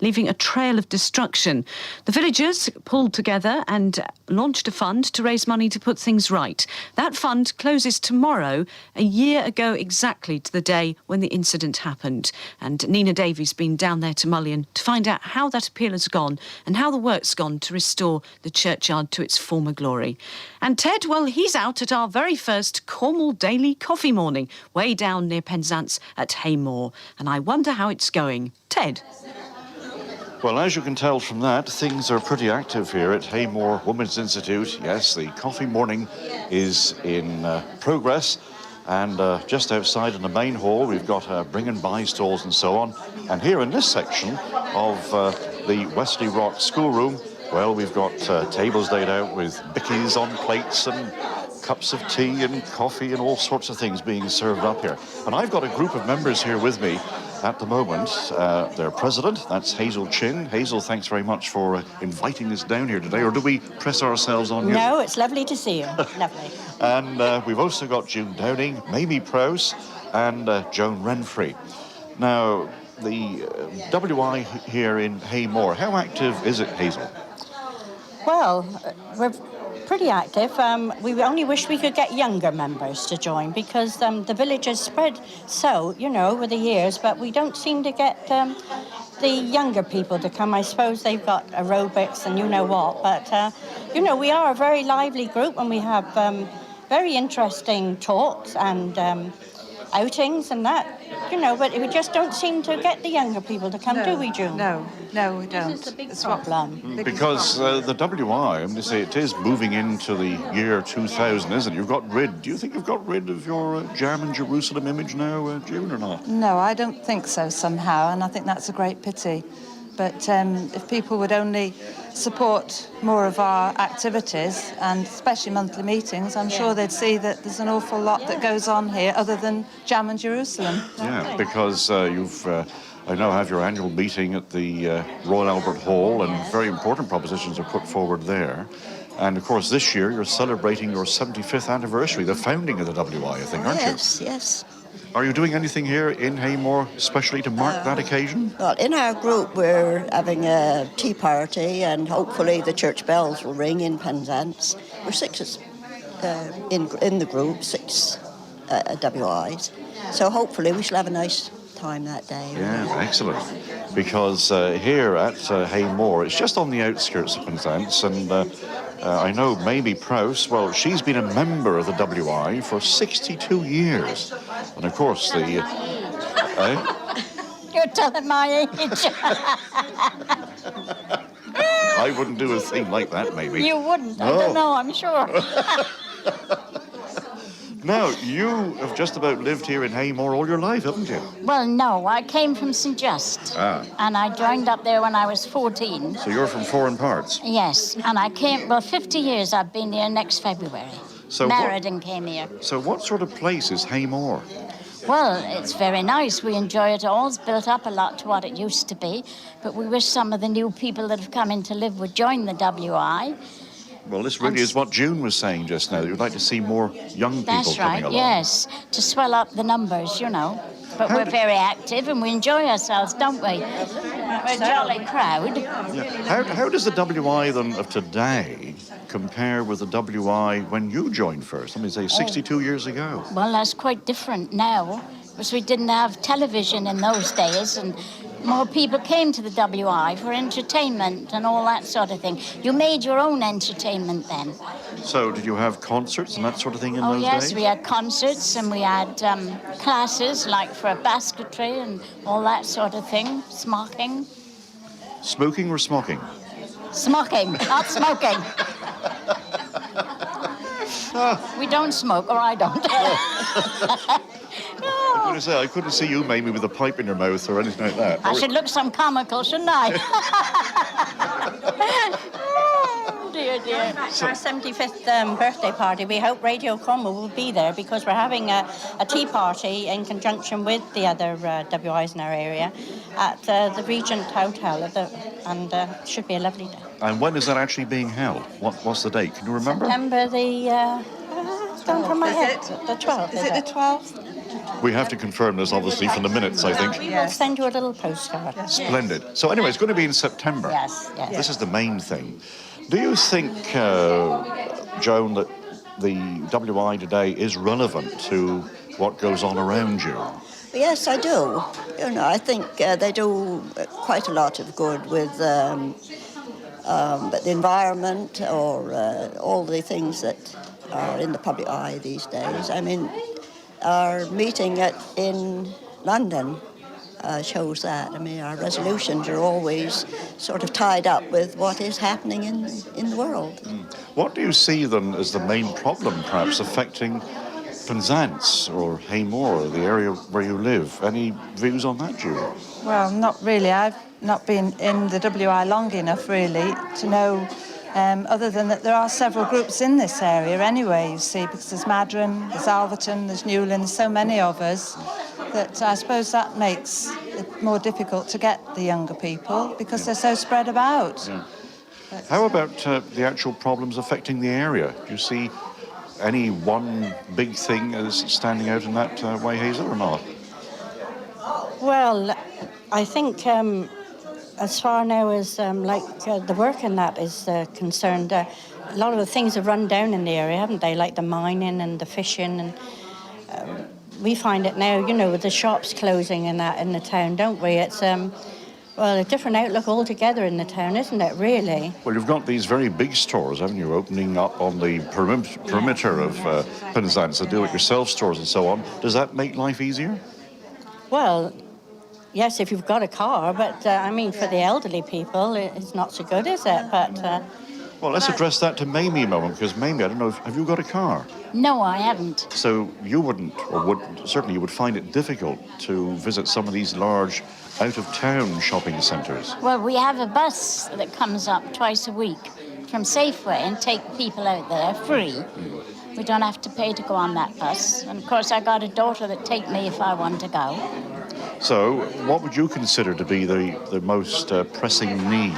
leaving a trail of destruction. The villagers pulled together and launched a fund to raise money to put things right. That fund closes tomorrow, a year ago exactly to the day when the incident happened. And Nina Davies been down there to Mullion to find out how that appeal has gone and how the work's gone to restore the churchyard to its former glory. And Ted, well, he's out at our very first Cornwall Daily Coffee Morning, way down near Penzance at Haymore. And I wonder how it's going. Ted? Well, as you can tell from that, things are pretty active here at Haymore Women's Institute. Yes, the coffee morning is in progress. And just outside in the main hall, we've got bring and buy stalls and so on. And here in this section of the Wesley Rock schoolroom, well, we've got tables laid out with bickies on plates and cups of tea and coffee and all sorts of things being served up here. And I've got a group of members here with me at the moment. Their president, that's Hazel Chin. Hazel, thanks very much for inviting us down here today. Or do we press ourselves on you? No, it's lovely to see you. Lovely. And we've also got June Downing, Mamie Prowse and Joan Renfrey. Now, the WI here in Haymore, how active is it, Hazel? Well, we're pretty active. We only wish we could get younger members to join because the village has spread over the years, but we don't seem to get the younger people to come. I suppose they've got aerobics and you know what, but, we are a very lively group and we have very interesting talks and outings and that, but we just don't seem to get the younger people to come, do we, June? No, we don't. This is the big problem. Because the WI, I'm going to say, it is moving into the year 2000, isn't it? Do you think you've got rid of your Jam in Jerusalem image now, June, or not? No, I don't think so somehow, and I think that's a great pity. But if people would only support more of our activities, and especially monthly meetings, I'm sure they'd see that there's an awful lot that goes on here other than Jam in Jerusalem. Yeah, because you've, I know, have your annual meeting at the Royal Albert Hall, and very important propositions are put forward there. And, of course, this year you're celebrating your 75th anniversary, the founding of the WI, I think, aren't you? Yes. Are you doing anything here in Haymore, especially to mark that occasion? Well, in our group, we're having a tea party, and hopefully the church bells will ring in Penzance. We're six in the group, six WIs. So hopefully we shall have a nice time that day. Yeah, excellent. Because here at Haymore, it's just on the outskirts of Penzance, and I know Mamie Prowse, well, she's been a member of the WI for 62 years. And of course, You're telling my age. I wouldn't do a thing like that, maybe. You wouldn't? No. I don't know, I'm sure. Now, you have just about lived here in Haymore all your life, haven't you? Well, no, I came from St. Just. And I joined up there when I was 14. So you're from foreign parts? Yes, and I came, 50 years I've been here next February. So married and came here. So what sort of place is Haymore? Well, it's very nice. We enjoy it all. It's built up a lot to what it used to be. But we wish some of the new people that have come in to live would join the WI. Well, this really is what June was saying just now. You'd like to see more young people That's coming right, along. yes, to swell up the numbers, But we're very active and we enjoy ourselves, don't we? We're a jolly crowd. Yeah. How does the WI then of today compare with the WI when you joined first? Let me say 62 years ago. Well, that's quite different now, because we didn't have television in those days, and more people came to the WI for entertainment and all that sort of thing. You made your own entertainment then. So did you have concerts and that sort of thing in those days? Oh, yes, we had concerts and we had classes, like for basketry and all that sort of thing, smocking. Smoking or smocking? Smocking, not smoking. We don't smoke, or I don't. I couldn't see you, Mamie, with a pipe in your mouth or anything like that. I should look some comical, shouldn't I? Oh, dear. Our 75th birthday party, we hope Radio Cornwall will be there because we're having a tea party in conjunction with the other WIs in our area at the Regent Hotel, and it should be a lovely day. And when is that actually being held? What's the date? Can you remember? September the... it's gone from my head. The 12th, Is it the 12th? We have to confirm this, obviously, from the minutes, I think. We will send you a little postcard. Splendid. So anyway, it's going to be in September. Yes, yes. This is the main thing. Do you think, Joan, that the WI today is relevant to what goes on around you? Yes, I do. You know, I think they do quite a lot of good with the environment or all the things that are in the public eye these days. I mean, our meeting in London shows that. I mean, our resolutions are always sort of tied up with what is happening in the world. What do you see then as the main problem, perhaps, affecting Penzance or Haymore, the area where you live? Any views on that, Julie? Well, not really. I've not been in the WI long enough, really, to know, other than that there are several groups in this area anyway, you see, because there's Madron, there's Alverton, there's Newland, there's so many of us that I suppose that makes it more difficult to get the younger people because they're so spread about. Yeah. How about the actual problems affecting the area? Do you see any one big thing as standing out in that way, Hazel, or not? Well, I think as far now as the work in that is concerned, a lot of the things have run down in the area, haven't they? Like the mining and the fishing, and we find it now, you know, with the shops closing and that in the town, don't we? It's a different outlook altogether in the town, isn't it, really? Well, you've got these very big stores, haven't you, opening up on the perimeter of Penzance, the do-it-yourself stores and so on. Does that make life easier? Well, yes, if you've got a car, but I mean, for the elderly people, it's not so good, is it? But well, let's address that to Mamie a moment, because Mamie, I don't know, have you got a car? No, I haven't. So you wouldn't, or certainly you would find it difficult to visit some of these large out-of-town shopping centres. Well, we have a bus that comes up twice a week from Safeway and take people out there free. We don't have to pay to go on that bus. And of course, I got a daughter that take me if I want to go. So what would you consider to be the most pressing need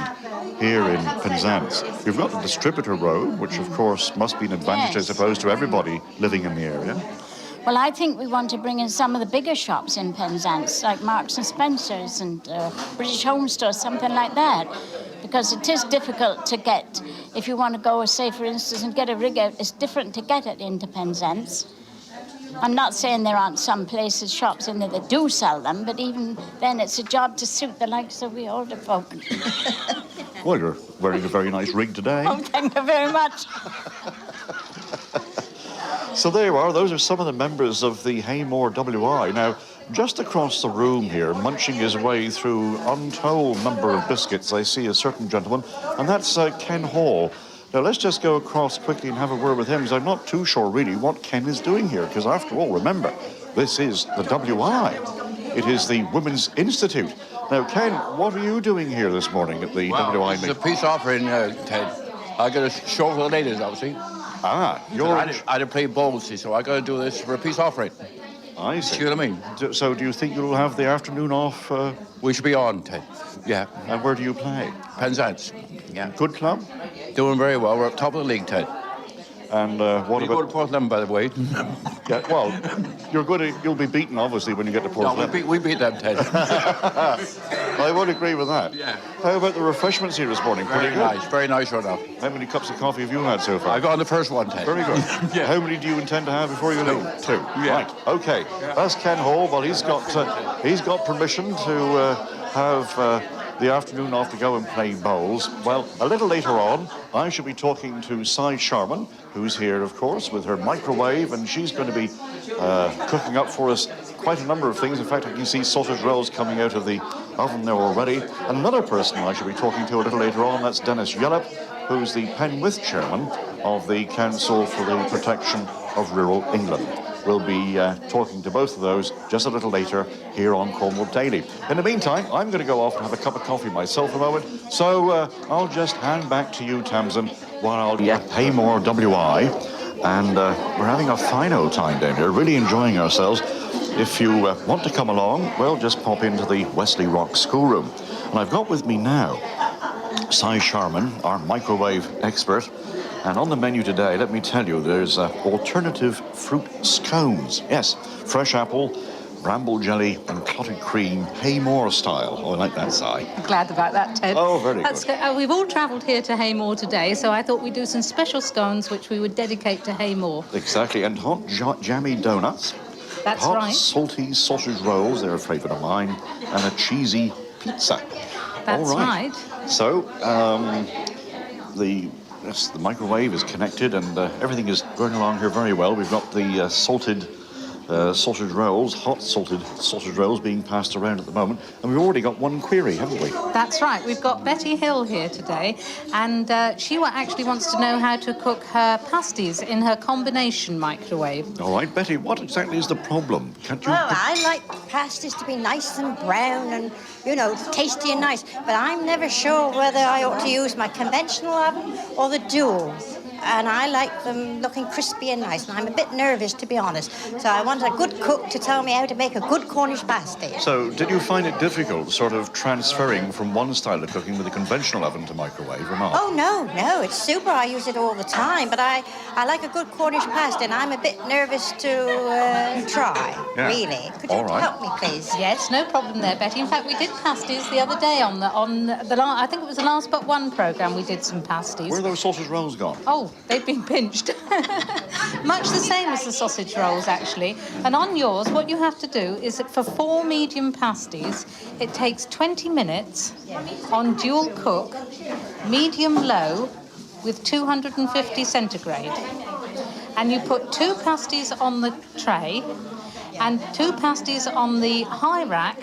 here in Penzance? You've got the distributor road, which of course must be an advantage, Yes. I suppose, to everybody living in the area. Well, I think we want to bring in some of the bigger shops in Penzance, like Marks and Spencer's and British Home Store, something like that. Because it is difficult to get, if you want to go, say, for instance, and get a rig out, it's different to get it into Penzance. I'm not saying there aren't some places, shops in there that do sell them, but even then it's a job to suit the likes of we older folk. Well, you're wearing a very nice rig today. Oh, thank you very much. So there you are. Those are some of the members of the Haymore WI. Now, just across the room here, munching his way through untold number of biscuits, I see a certain gentleman, and that's Ken Hall. Now, let's just go across quickly and have a word with him, because I'm not too sure, really, what Ken is doing here, because after all, remember, this is the WI. It is the Women's Institute. Now, Ken, what are you doing here this morning at the WI It's meeting? a peace offering, Ted. I got a show for the ladies, obviously. Ah, I didn't play bowls, see, so I got to do this for a peace offering. I see. See what I mean? So do you think you'll have the afternoon off? We should be on, Ted. Yeah. And where do you play? Penzance. Yeah. Good club? Doing very well. We're up top of the league, Ted. And what We go to about... Portland, by the way. Yeah, well, you'll be beaten, obviously, when you get to No, Portland. we beat them, Ted. I would agree with that. Yeah. How about the refreshments here this morning? Very Pretty good. nice. Very nice right now. How many cups of coffee have you had so far? I got on the first one, Ted. Very good. Yeah. How many do you intend to have before you leave? Two. Yeah. Right. Okay. That's Ken Hall. Well, he's got permission to have the afternoon off to go and play bowls. Well, a little later on, I shall be talking to Cy Sharman, who's here, of course, with her microwave, and she's going to be cooking up for us quite a number of things. In fact, I can see sausage rolls coming out of the oven there already. And another person I shall be talking to a little later on, that's Dennis Yellop, who's the Penwith chairman of the Council for the Protection of Rural England. We'll be talking to both of those just a little later here on Cornwall Daily. In the meantime, I'm going to go off and have a cup of coffee myself a moment, so I'll just hand back to you, Tamsin, while I'll get Haymore WI, and we're having a fine old time down here, really enjoying ourselves. If you want to come along, well, just pop into the Wesley Rock schoolroom. And I've got with me now Si Sharman, our microwave expert. And on the menu today, let me tell you, there's alternative fruit scones. Yes, fresh apple, bramble jelly and clotted cream, Haymore style. Oh, I like that, Si. I'm glad about that, Ted. Oh, very That's good. We've all travelled here to Haymore today, so I thought we'd do some special scones which we would dedicate to Haymore. Exactly, and hot jammy donuts. That's hot, right. salty sausage rolls, they're a favourite of mine, and a cheesy pizza. That's All right. right. So, the microwave is connected and everything is going along here very well. We've got the salted sausage rolls, hot salted sausage rolls being passed around at the moment. And we've already got one query, haven't we? That's right. We've got Betty Hill here today, and she actually wants to know how to cook her pasties in her combination microwave. All right, Betty, what exactly is the problem? Can't you... Well, I like pasties to be nice and brown and, you know, tasty and nice. But I'm never sure whether I ought to use my conventional oven or the dual. And I like them looking crispy and nice. And I'm a bit nervous, to be honest. So I want a good cook to tell me how to make a good Cornish pasty. So, did you find it difficult sort of transferring from one style of cooking with a conventional oven to microwave or not? Oh, no, it's super. I use it all the time. But I like a good Cornish pasty, and I'm a bit nervous to try, Yeah. really. Could you All right. help me, please? Yes, no problem there, Betty. In fact, we did pasties the other day on the I think it was the last but one programme we did some pasties. Where are those sausage rolls gone? Oh, they've been pinched. Much the same as the sausage rolls, actually. And on yours, what you have to do is that for 4 medium pasties, it takes 20 minutes on dual cook, medium low, with 250 centigrade. And you put 2 pasties on the tray and 2 pasties on the high rack.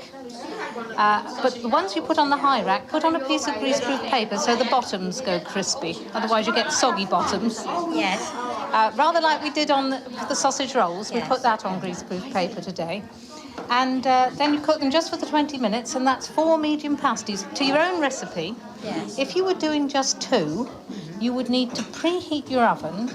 But the ones you put on the high rack, put on a piece of greaseproof paper so the bottoms go crispy. Otherwise you get soggy bottoms. Yes. Rather like we did on the sausage rolls. We Yes. put that on greaseproof paper today. And then you cook them just for the 20 minutes, and that's 4 medium pasties. To your own recipe, Yes. if you were doing just 2, you would need to preheat your oven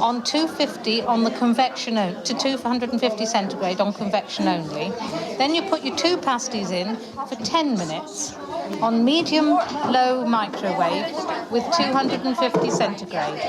on 250 on the convection to 250 centigrade on convection only. Then you put your 2 pasties in for 10 minutes on medium-low microwave with 250 centigrade.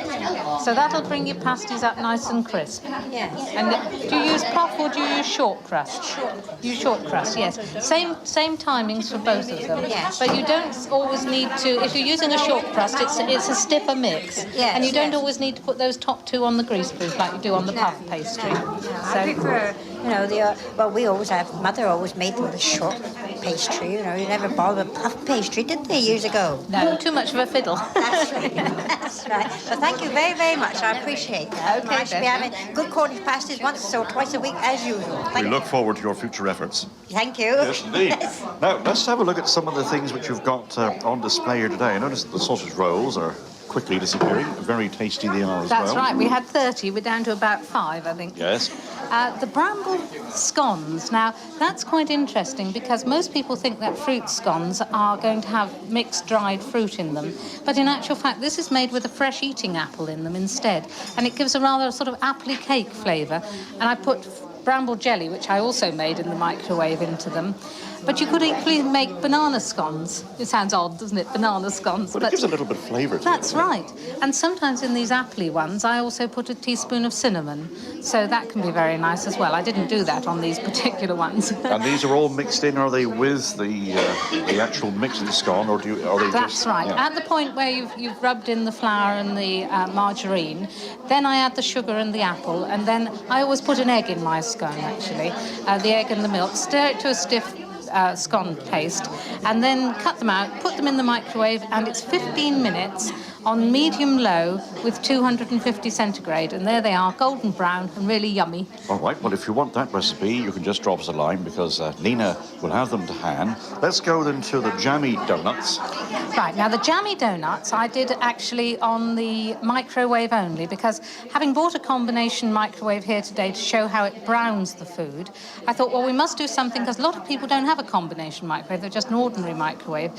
So that'll bring your pasties up nice and crisp. Yes. And do you use puff or do you use short crust? Use short crust, yes. Same timings for both of them. Yes. But you don't always need to. If you're using a short crust, it's a stiffer mix. Yes, And you don't yes. always need to put those top 2 on the greaseproof like you do on the puff pastry. I prefer, you know, well, we always have, Mother always made them with short pastry, you know, you never bothered with puff pastry, did they, years ago? No, too much of a fiddle. That's right. That's right. Well, thank you very, very much. I appreciate that. Okay, I should be Betty. having good Cornish pasties once or twice a week as usual. We Thank look forward to your future efforts. Thank you. Yes, indeed. Now, let's have a look at some of the things which you've got on display here today. I noticed that the sausage rolls are quickly disappearing. Very tasty they are as well. That's right. We had 30. We're down to about 5, I think. Yes. The bramble scones. Now, that's quite interesting because most people think that fruit scones are going to have mixed dried fruit in them. But in actual fact, this is made with a fresh eating apple in them instead. And it gives a rather sort of appley cake flavour. And I put bramble jelly, which I also made in the microwave, into them. But you could equally make banana scones. It sounds odd, doesn't it? Banana scones. But it gives a little bit of flavour to That's it. right. And sometimes in these appley ones, I also put a teaspoon of cinnamon. So that can be very nice as well. I didn't do that on these particular ones. And these are all mixed in. Are they with the actual mix of the scone, or are they That's just... right. Yeah. At the point where you've rubbed in the flour and the margarine, then I add the sugar and the apple, and then I always put an egg in my scone, actually. The egg and the milk. Stir it to a stiff scone paste, and then cut them out, put them in the microwave, and it's 15 minutes on medium-low with 250 centigrade, and there they are, golden brown and really yummy. All right, well, if you want that recipe, you can just drop us a line because Nina will have them to hand. Let's go then to the jammy donuts. Right, now the jammy donuts I did actually on the microwave only because having bought a combination microwave here today to show how it browns the food, I thought, well, we must do something because a lot of people don't have a combination microwave, they're just an ordinary microwave.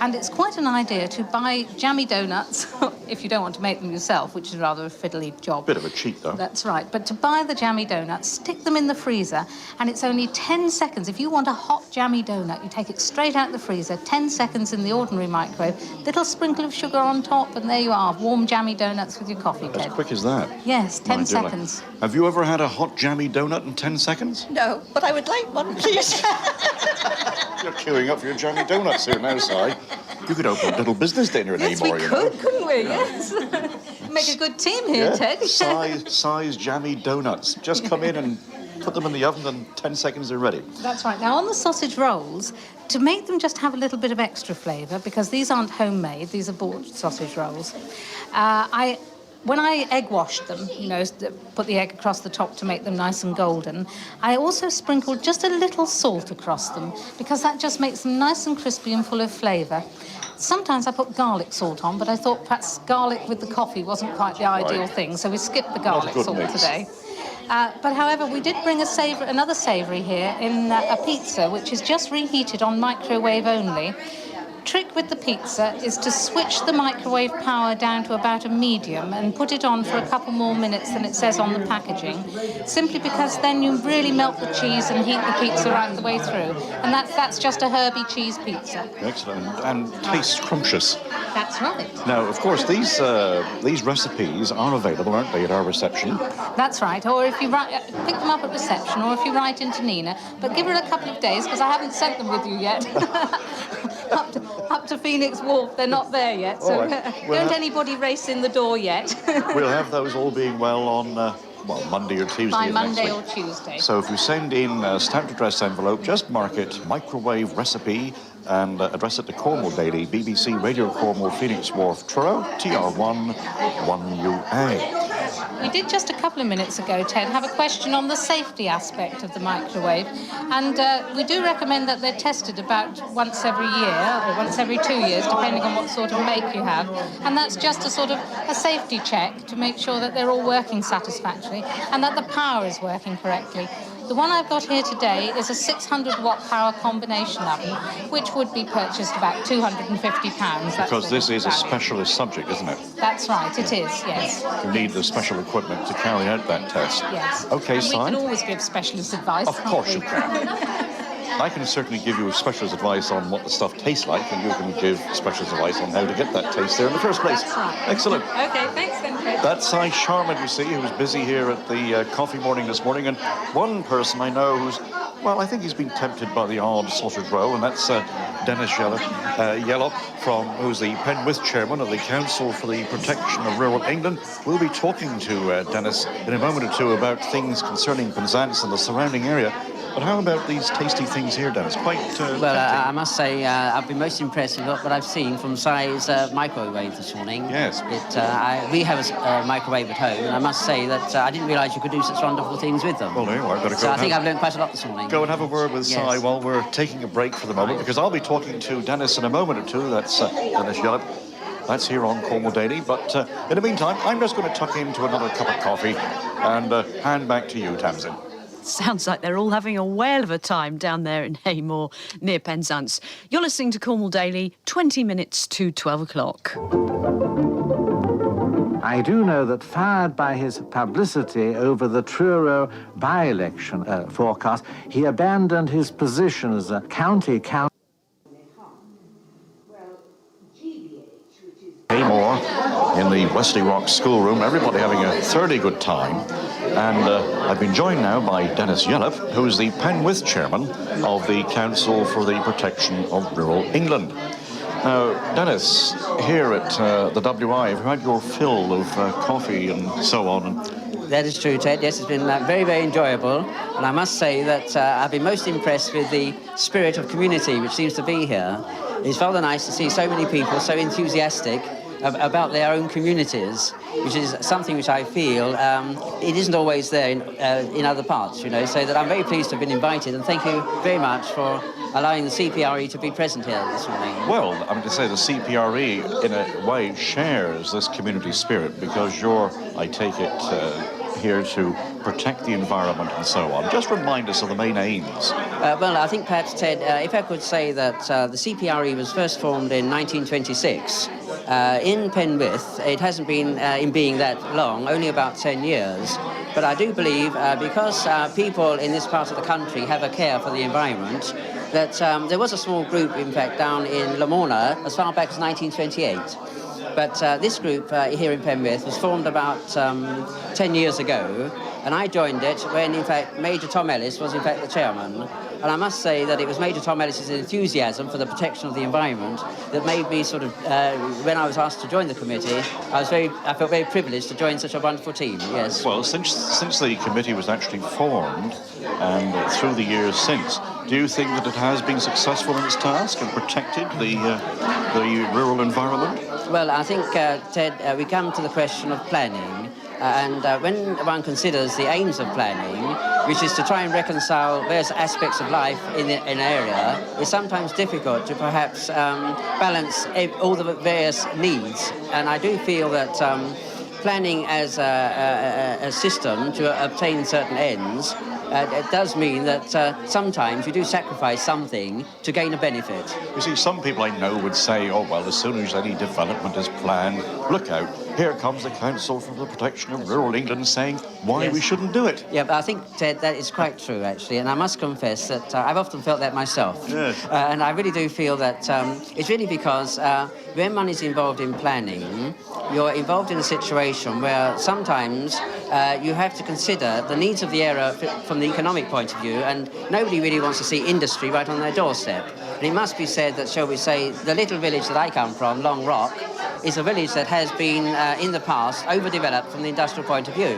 And it's quite an idea to buy jammy donuts if you don't want to make them yourself, which is rather a fiddly job. Bit of a cheat, though. That's right. But to buy the jammy donuts, stick them in the freezer, and it's only 10 seconds. If you want a hot jammy donut, you take it straight out of the freezer, 10 seconds in the ordinary microwave, little sprinkle of sugar on top, and there you are, warm jammy donuts with your coffee, Ted. As quick as that? Yes, 10 My dear love. seconds. Have you ever had a hot jammy donut in 10 seconds? No, but I would like one, please. You're queuing up for your jammy donuts here now, Si. You could open a little business dinner in Amor, you know. Couldn't we? Yes. Make a good team here, Yeah? Ted. Size jammy donuts. Just come in and put them in the oven, and 10 seconds they're ready. That's right. Now, on the sausage rolls, to make them just have a little bit of extra flavour, because these aren't homemade, these are bought sausage rolls, when I egg washed them, you know, put the egg across the top to make them nice and golden, I also sprinkled just a little salt across them, because that just makes them nice and crispy and full of flavour. Sometimes I put garlic salt on, but I thought perhaps garlic with the coffee wasn't quite the ideal thing, so we skipped the garlic salt today. But however, we did bring another savoury here in a pizza, which is just reheated on microwave only. Trick with the pizza is to switch the microwave power down to about a medium and put it on for a couple more minutes than it says on the packaging, simply because then you really melt the cheese and heat the pizza right the way through. And that's just a herby cheese pizza. Excellent. And tastes scrumptious. That's right. Now, of course, these recipes are available, aren't they, at our reception? That's right. Or if you pick them up at reception, or if you write into Nina. But give her a couple of days, because I haven't sent them with you yet. Up to Phoenix Wharf, they're not there yet, so don't anybody race in the door yet. We'll have those all being well on, Monday or Tuesday By of Monday next week. or Tuesday. So if you send in a stamped address envelope, just mark it microwave recipe and address it to Cornwall Daily, BBC Radio Cornwall, Phoenix Wharf, Truro, TR1 1UA. We did just a couple of minutes ago, Ted, have a question on the safety aspect of the microwave, and we do recommend that they're tested about once every year or once every 2 years, depending on what sort of make you have, and that's just a sort of a safety check to make sure that they're all working satisfactorily and that the power is working correctly. The one I've got here today is a 600-watt power combination oven, which would be purchased about £250. Because this is a specialist subject, isn't it? That's right, it is, yes. You need the special equipment to carry out that test. Yes. Okay, and we Si? can always give specialist advice. Of course you can. I can certainly give you specialist advice on what the stuff tastes like, and you can give specialist advice on how to get that taste there in the first place. That's right. Excellent. Okay, thanks then, Ted. That's Si Sharman, you see, who's busy here at the coffee morning this morning, and one person I know who's, well, I think he's been tempted by the odd sausage roll, and that's Dennis Yellop, who's the Penwith chairman of the Council for the Protection of Rural England. We'll be talking to Dennis in a moment or two about things concerning Penzance and the surrounding area. But how about these tasty things here, Dennis? Quite Well, I must say I've been most impressed with what I've seen from Si's microwave this morning. Yes. We have a microwave at home, and I must say that I didn't realise you could do such wonderful things with them. Well, there you are. Got to go. So I think I've learned quite a lot this morning. Go and have a word with Si while we're taking a break for the moment, because I'll be talking to Dennis in a moment or two. That's Dennis Yellop. That's here on Cornwall Daily. But in the meantime, I'm just going to tuck into another cup of coffee and hand back to you, Tamsin. Sounds like they're all having a whale of a time down there in Haymore, near Penzance. You're listening to Cornwall Daily, 20 minutes to 12 o'clock. I do know that, fired by his publicity over the Truro by-election forecast, he abandoned his position as a county councillor. Haymore in the Wesley Rock schoolroom, everybody having a thoroughly good time. And I've been joined now by Dennis Yellop, who's the Penwith chairman of the Council for the Protection of Rural England. Now, Dennis, here at the WI, have you had your fill of coffee and so on? That is true, Ted. Yes, it's been very, very enjoyable. And I must say that I've been most impressed with the spirit of community which seems to be here. It's rather nice to see so many people so enthusiastic about their own communities, which is something which I feel it isn't always there in other parts, you know, so that I'm very pleased to have been invited, and thank you very much for allowing the CPRE to be present here this morning. Well, I'm going to say the CPRE, in a way, shares this community spirit, because you're, I take it, here to protect the environment and so on. Just remind us of the main aims. Well, I think perhaps, Ted, if I could say that the CPRE was first formed in 1926. In Penwith, it hasn't been in being that long, only about 10 years. But I do believe, because people in this part of the country have a care for the environment, that there was a small group, in fact, down in Lamorna as far back as 1928. But this group here in Penwith was formed about 10 years ago, and I joined it when, in fact, Major Tom Ellis was, in fact, the chairman. And I must say that it was Major Tom Ellis's enthusiasm for the protection of the environment that made me sort of, when I was asked to join the committee, I felt very privileged to join such a wonderful team, yes. Well, since the committee was actually formed, and through the years since, do you think that it has been successful in its task and protected the rural environment? Well, I think, Ted, we come to the question of planning. And when one considers the aims of planning, which is to try and reconcile various aspects of life in an area, it's sometimes difficult to perhaps balance all the various needs. And I do feel that planning as a system to obtain certain ends, it does mean that sometimes you do sacrifice something to gain a benefit. You see, some people I know would say, oh, well, as soon as any development is planned, look out, here comes the Council for the Protection of Rural England saying why we shouldn't do it. Yeah, but I think, Ted, that is quite true, actually, and I must confess that I've often felt that myself. Yes. And I really do feel that it's really because when one is involved in planning, you're involved in a situation where sometimes you have to consider the needs of the area from the economic point of view, and nobody really wants to see industry right on their doorstep. And it must be said that, shall we say, the little village that I come from, Long Rock, is a village that has been, in the past, overdeveloped from the industrial point of view.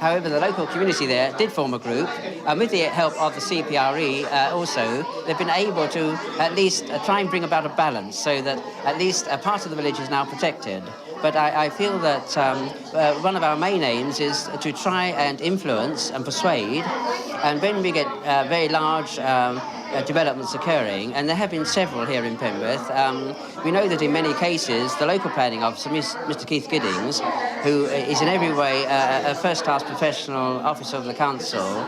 However, the local community there did form a group, and with the help of the CPRE also, they've been able to at least try and bring about a balance so that at least a part of the village is now protected. But I feel that one of our main aims is to try and influence and persuade, and when we get very large developments occurring, and there have been several here in Penwith, we know that in many cases the local planning officer, Mr. Keith Giddings, who is in every way a first-class professional officer of the council,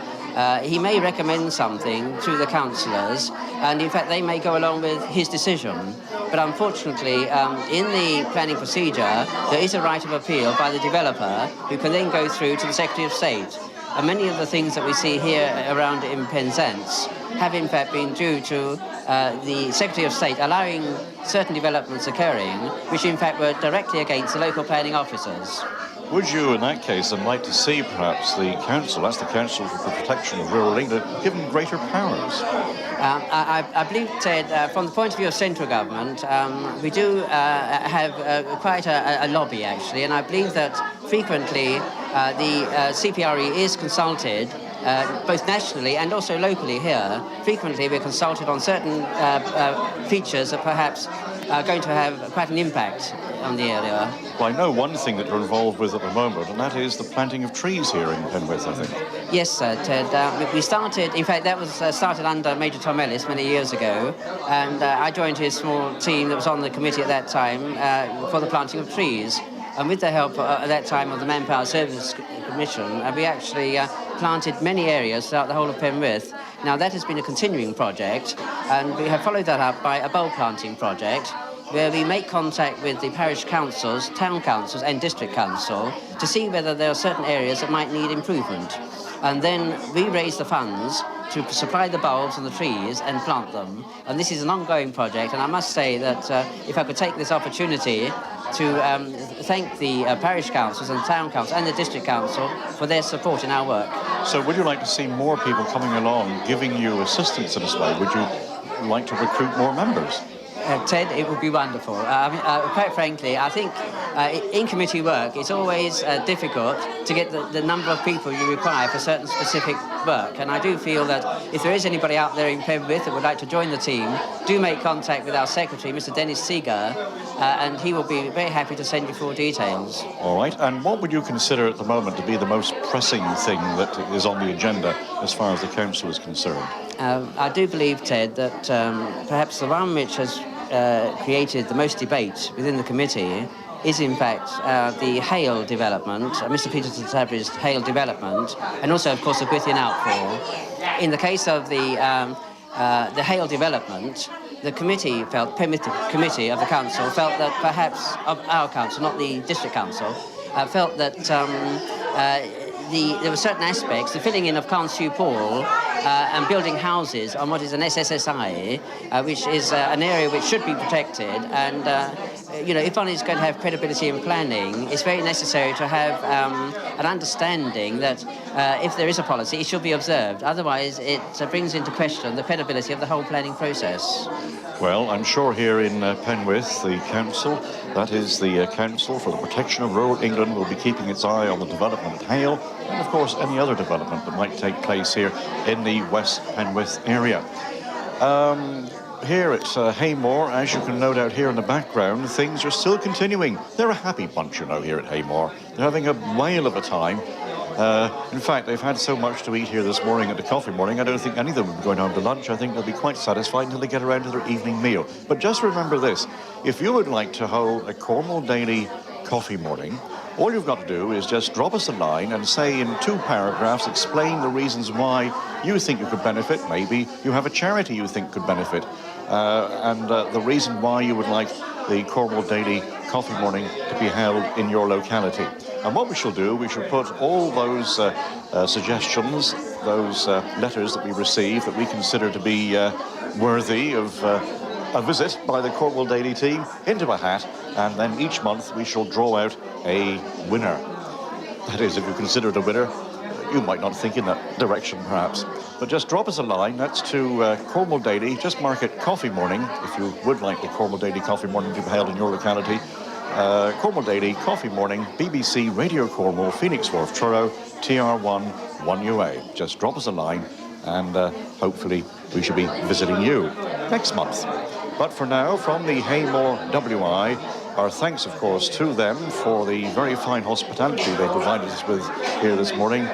he may recommend something to the councillors, and in fact they may go along with his decision. But unfortunately, in the planning procedure, there is a right of appeal by the developer who can then go through to the Secretary of State. And many of the things that we see here around in Penzance have in fact been due to the Secretary of State allowing certain developments occurring, which in fact were directly against the local planning officers. Would you, in that case, then like to see perhaps the council, that's the Council for the Protection of Rural England, given greater powers? I believe, Ted, from the point of view of central government, we do have quite a lobby, actually, and I believe that frequently the CPRE is consulted, both nationally and also locally here. Frequently we're consulted on certain features that perhaps are going to have quite an impact on the area. Well, I know one thing that you're involved with at the moment, and that is the planting of trees here in Penwith, I think. Yes, Ted. We started, in fact, that was started under Major Tom Ellis many years ago, and I joined his small team that was on the committee at that time for the planting of trees. And with the help at that time of the Manpower Services Commission, we actually planted many areas throughout the whole of Penwith. Now, that has been a continuing project, and we have followed that up by a bulb planting project, where we make contact with the parish councils, town councils and district council to see whether there are certain areas that might need improvement. And then we raise the funds to supply the bulbs and the trees and plant them. And this is an ongoing project, and I must say that if I could take this opportunity to thank the parish councils and town council and the district council for their support in our work. So would you like to see more people coming along, giving you assistance in this way? Would you like to recruit more members? Ted, it would be wonderful. Quite frankly, I think in committee work, it's always difficult to get the number of people you require for certain specific work. And I do feel that if there is anybody out there in Penwith that would like to join the team, do make contact with our secretary, Mr. Dennis Seeger, and he will be very happy to send you full details. All right. And what would you consider at the moment to be the most pressing thing that is on the agenda as far as the council is concerned? I do believe, Ted, that perhaps the one which has created the most debate within the committee is in fact the Hale development, Mr. Peterson's established Hale development, and also, of course, the Gwythian outfall. In the case of the Hale development, the committee committee of the council felt that perhaps, of our council, not the district council, felt that there were certain aspects, the filling in of Caen Paul and building houses on what is an SSSI, which is an area which should be protected. And, you know, if one is going to have credibility in planning, it's very necessary to have an understanding that if there is a policy, it should be observed. Otherwise, it brings into question the credibility of the whole planning process. Well, I'm sure here in Penwith, the council, that is the Council for the Protection of Rural England, will be keeping its eye on the development at Hale, and of course any other development that might take place here in the West Penwith area. Here at Haymore, as you can no doubt hear in the background, things are still continuing. They're a happy bunch, you know, here at Haymore. They're having a whale of a time. In fact, they've had so much to eat here this morning at the coffee morning, I don't think any of them will be going home to lunch. I think they'll be quite satisfied until they get around to their evening meal. But just remember this, if you would like to hold a Cornwall Daily coffee morning, all you've got to do is just drop us a line and say in 2 paragraphs, explain the reasons why you think you could benefit. Maybe you have a charity you think could benefit, and the reason why you would like the Cornwall Daily coffee morning to be held in your locality. And what we shall do, we shall put all those suggestions, those letters that we receive that we consider to be worthy of a visit by the Cornwall Daily team into a hat, and then each month we shall draw out a winner. That is, if you consider it a winner, you might not think in that direction perhaps. But just drop us a line, that's to Cornwall Daily, just mark it coffee morning, if you would like the Cornwall Daily coffee morning to be held in your locality. Cornwall Daily coffee morning, BBC Radio Cornwall, Phoenix Wharf, Truro, TR1 1UA. Just drop us a line and hopefully we should be visiting you next month. But for now, from the Haymore WI, our thanks, of course, to them for the very fine hospitality they provided us with here this morning,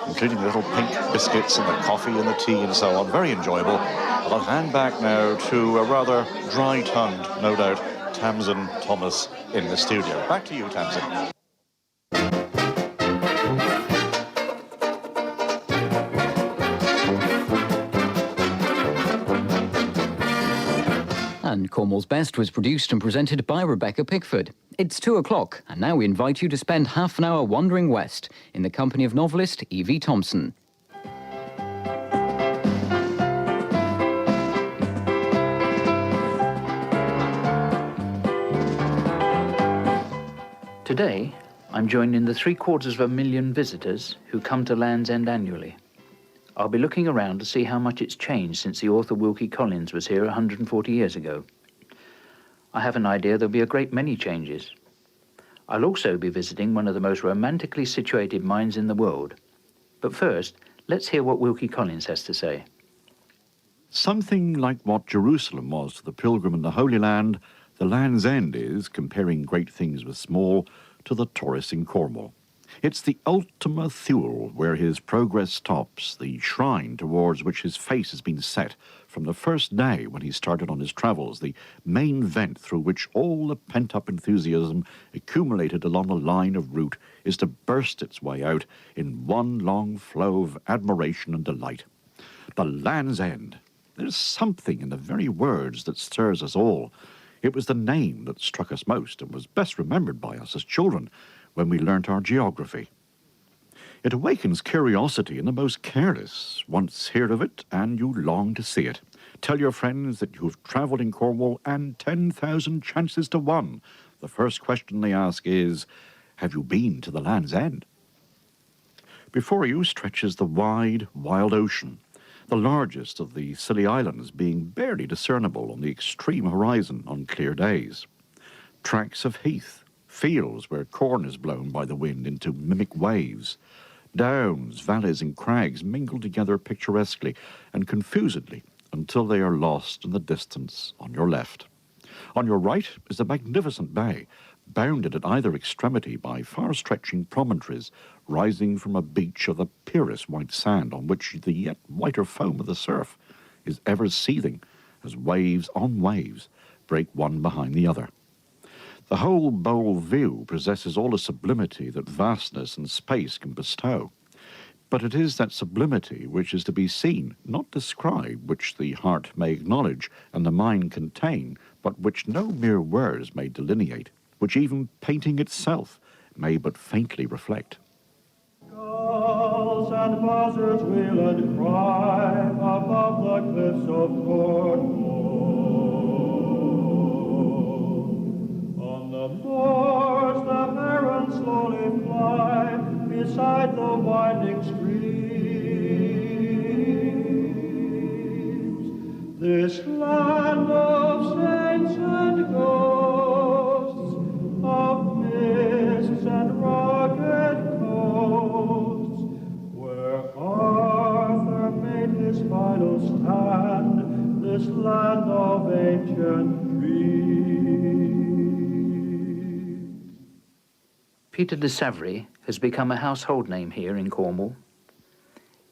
including the little pink biscuits and the coffee and the tea and so on. Very enjoyable. But I'll hand back now to a rather dry-tongued, no doubt, Tamsin Thomas in the studio. Back to you, Tamsin. And Cornwall's Best was produced and presented by Rebecca Pickford. It's 2 o'clock, and now we invite you to spend half an hour wandering west in the company of novelist Evie Thompson. Today, I'm joining the 750,000 visitors who come to Land's End annually. I'll be looking around to see how much it's changed since the author Wilkie Collins was here 140 years ago. I have an idea there'll be a great many changes. I'll also be visiting one of the most romantically situated mines in the world. But first, let's hear what Wilkie Collins has to say. Something like what Jerusalem was to the pilgrim in the Holy Land, the Land's End is, comparing great things with small, to the tourist in Cornwall. It's the Ultima Thule, where his progress stops, the shrine towards which his face has been set from the first day when he started on his travels, the main vent through which all the pent-up enthusiasm accumulated along the line of route is to burst its way out in one long flow of admiration and delight. The Land's End. There's something in the very words that stirs us all. It was the name that struck us most and was best remembered by us as children when we learnt our geography. It awakens curiosity in the most careless. Once hear of it, and you long to see it. Tell your friends that you have travelled in Cornwall, and 10,000 chances to 1. The first question they ask is, have you been to the Land's End? Before you stretches the wide, wild ocean, the largest of the Scilly Islands being barely discernible on the extreme horizon on clear days. Tracts of heath, fields where corn is blown by the wind into mimic waves. Downs, valleys and crags mingle together picturesquely and confusedly until they are lost in the distance on your left. On your right is a magnificent bay, bounded at either extremity by far-stretching promontories rising from a beach of the purest white sand on which the yet whiter foam of the surf is ever seething as waves on waves break one behind the other. The whole bold view possesses all the sublimity that vastness and space can bestow. But it is that sublimity which is to be seen, not described, which the heart may acknowledge and the mind contain, but which no mere words may delineate, which even painting itself may but faintly reflect. Gulls and buzzards wheel and cry above the cliffs of Cornwall. On the moors the herons slowly fly beside the winding streams. This land of saints and ghosts, of mists and rugged coasts, where Arthur made his final stand, this land of ancient dreams. Peter de Savary has become a household name here in Cornwall.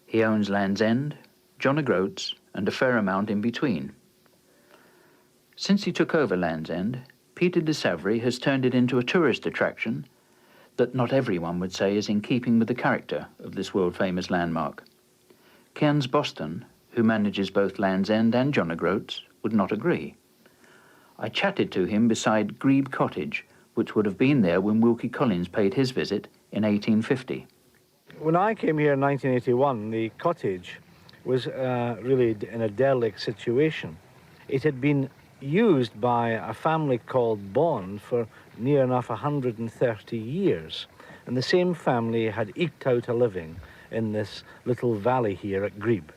He owns Land's End, John O'Groats, and a fair amount in between. Since he took over Land's End, Peter de Savary has turned it into a tourist attraction that not everyone would say is in keeping with the character of this world-famous landmark. Cairns Boston, who manages both Land's End and John O'Groats, would not agree. I chatted to him beside Grebe Cottage, which would have been there when Wilkie Collins paid his visit in 1850. When I came here in 1981, the cottage was really in a derelict situation. It had been used by a family called Bond for near enough 130 years. And the same family had eked out a living in this little valley here at Grebe.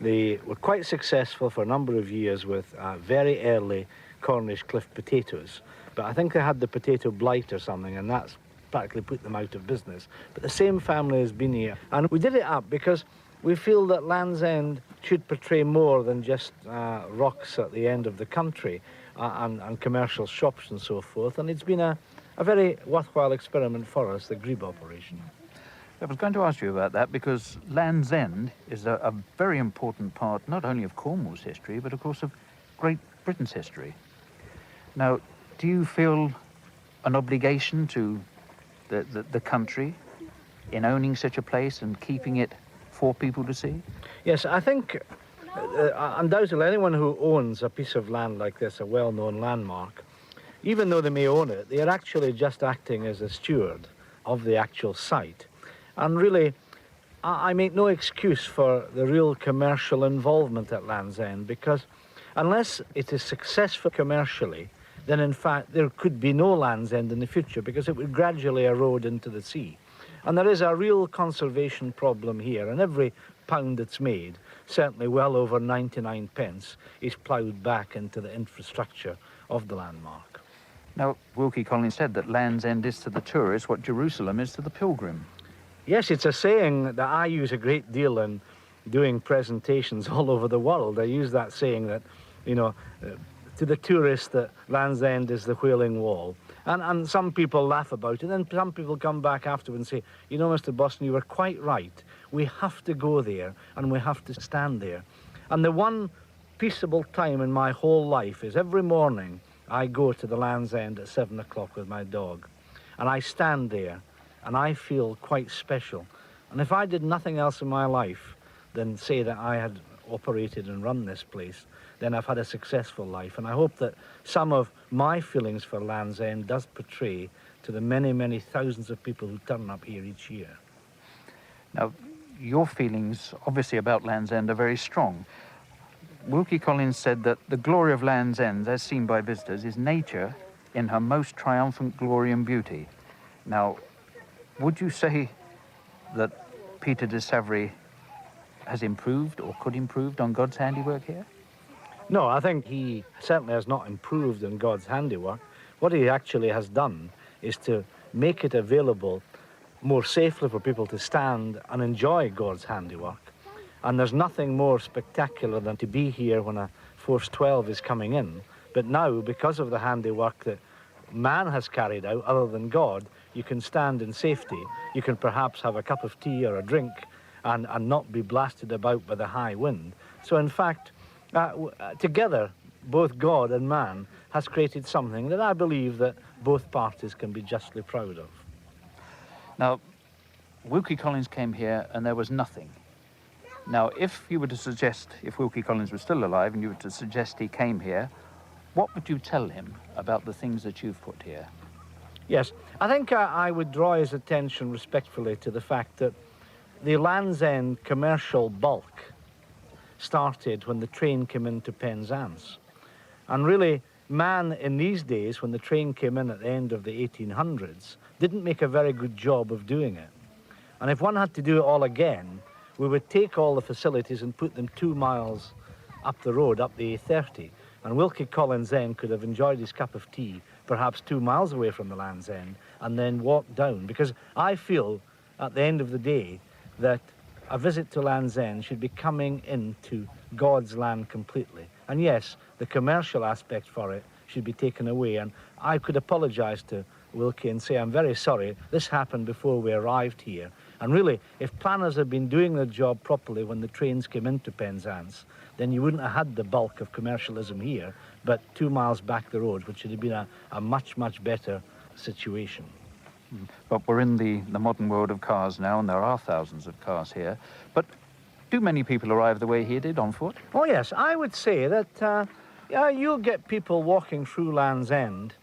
They were quite successful for a number of years with very early Cornish cliff potatoes. But I think they had the potato blight or something, and that's practically put them out of business. But the same family has been here. And we did it up because we feel that Land's End should portray more than just rocks at the end of the country and commercial shops and so forth. And it's been a very worthwhile experiment for us, the Grebe operation. I was going to ask you about that because Land's End is a very important part not only of Cornwall's history, but of course of Great Britain's history. Now, do you feel an obligation to the country in owning such a place and keeping it for people to see? Yes, I think undoubtedly anyone who owns a piece of land like this, a well-known landmark, even though they may own it, they are actually just acting as a steward of the actual site. And really, I make no excuse for the real commercial involvement at Land's End, because unless it is successful commercially, then in fact there could be no Land's End in the future, because it would gradually erode into the sea. And there is a real conservation problem here, and every pound that's made, certainly well over 99 pence, is ploughed back into the infrastructure of the landmark. Now, Wilkie Collins said that Land's End is to the tourist what Jerusalem is to the pilgrim. Yes, it's a saying that I use a great deal in doing presentations all over the world. I use that saying that, you know, to the tourist that Land's End is the Wailing Wall. And some people laugh about it, and some people come back afterwards and say, you know, Mr. Boston, you were quite right. We have to go there, and we have to stand there. And the one peaceable time in my whole life is every morning I go to the Land's End at 7 o'clock with my dog, and I stand there, and I feel quite special. And if I did nothing else in my life than say that I had operated and run this place, then I've had a successful life. And I hope that some of my feelings for Land's End does portray to the many, many thousands of people who turn up here each year. Now, your feelings, obviously, about Land's End are very strong. Wilkie Collins said that the glory of Land's End, as seen by visitors, is nature in her most triumphant glory and beauty. Now, would you say that Peter de Savary has improved or could improve on God's handiwork here? No, I think he certainly has not improved on God's handiwork. What he actually has done is to make it available more safely for people to stand and enjoy God's handiwork. And there's nothing more spectacular than to be here when a Force 12 is coming in. But now, because of the handiwork that man has carried out, other than God, you can stand in safety. You can perhaps have a cup of tea or a drink and not be blasted about by the high wind. So in fact, together, both God and man has created something that I believe that both parties can be justly proud of. Now, Wilkie Collins came here and there was nothing. Now, if you were to suggest, if Wilkie Collins was still alive and you were to suggest he came here, what would you tell him about the things that you've put here? Yes, I think I would draw his attention respectfully to the fact that the Land's End commercial bulk started when the train came into Penzance. And really, man in these days, when the train came in at the end of the 1800s, didn't make a very good job of doing it. And if one had to do it all again, we would take all the facilities and put them 2 miles up the road, up the A30. And Wilkie Collins then could have enjoyed his cup of tea, perhaps 2 miles away from the Land's End, and then walked down. Because I feel, at the end of the day, that a visit to Land's End should be coming into God's land completely. And yes, the commercial aspect for it should be taken away. And I could apologise to Wilkie and say, I'm very sorry, this happened before we arrived here. And really, if planners had been doing their job properly when the trains came into Penzance, then you wouldn't have had the bulk of commercialism here, but 2 miles back the road, which would have been a much, much better situation. But we're in the modern world of cars now, and there are thousands of cars here. But do many people arrive the way he did, on foot? Oh, yes, I would say that you'll get people walking through Land's End,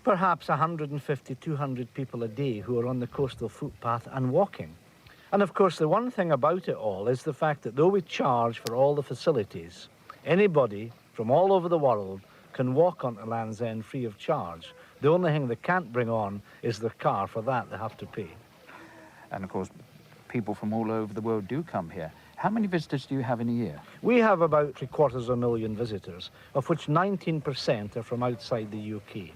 perhaps 150, 200 people a day who are on the coastal footpath and walking. And of course, the one thing about it all is the fact that though we charge for all the facilities, anybody from all over the world can walk onto Land's End free of charge. The only thing they can't bring on is their car. For that, they have to pay. And of course, people from all over the world do come here. How many visitors do you have in a year? We have about 750,000 visitors, of which 19% are from outside the UK.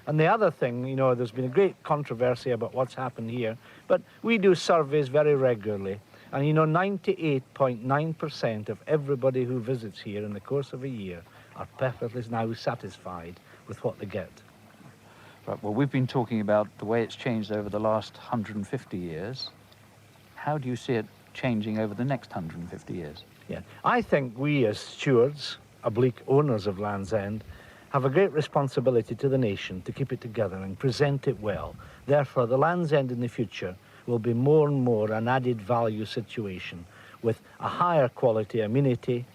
And the other thing, you know, there's been a great controversy about what's happened here, but we do surveys very regularly. And, you know, 98.9% of everybody who visits here in the course of a year are perfectly now satisfied with what they get. Right, well, we've been talking about the way it's changed over the last 150 years. How do you see it changing over the next 150 years? Yeah, I think we as stewards, oblique owners of Land's End, have a great responsibility to the nation to keep it together and present it well. Therefore, the Land's End in the future will be more and more an added value situation with a higher quality amenity,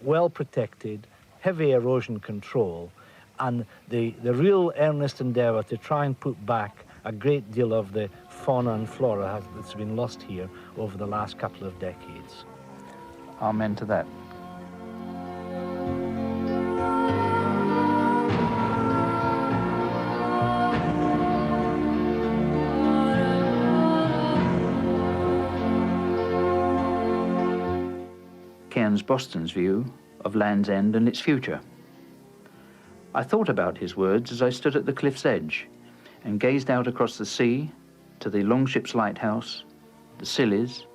well protected, heavy erosion control, and the real earnest endeavour to try and put back a great deal of the fauna and flora that's been lost here over the last couple of decades. Amen to that. Cairns Boston's view of Land's End and its future. I thought about his words as I stood at the cliff's edge and gazed out across the sea to the Longships Lighthouse, the Scillies,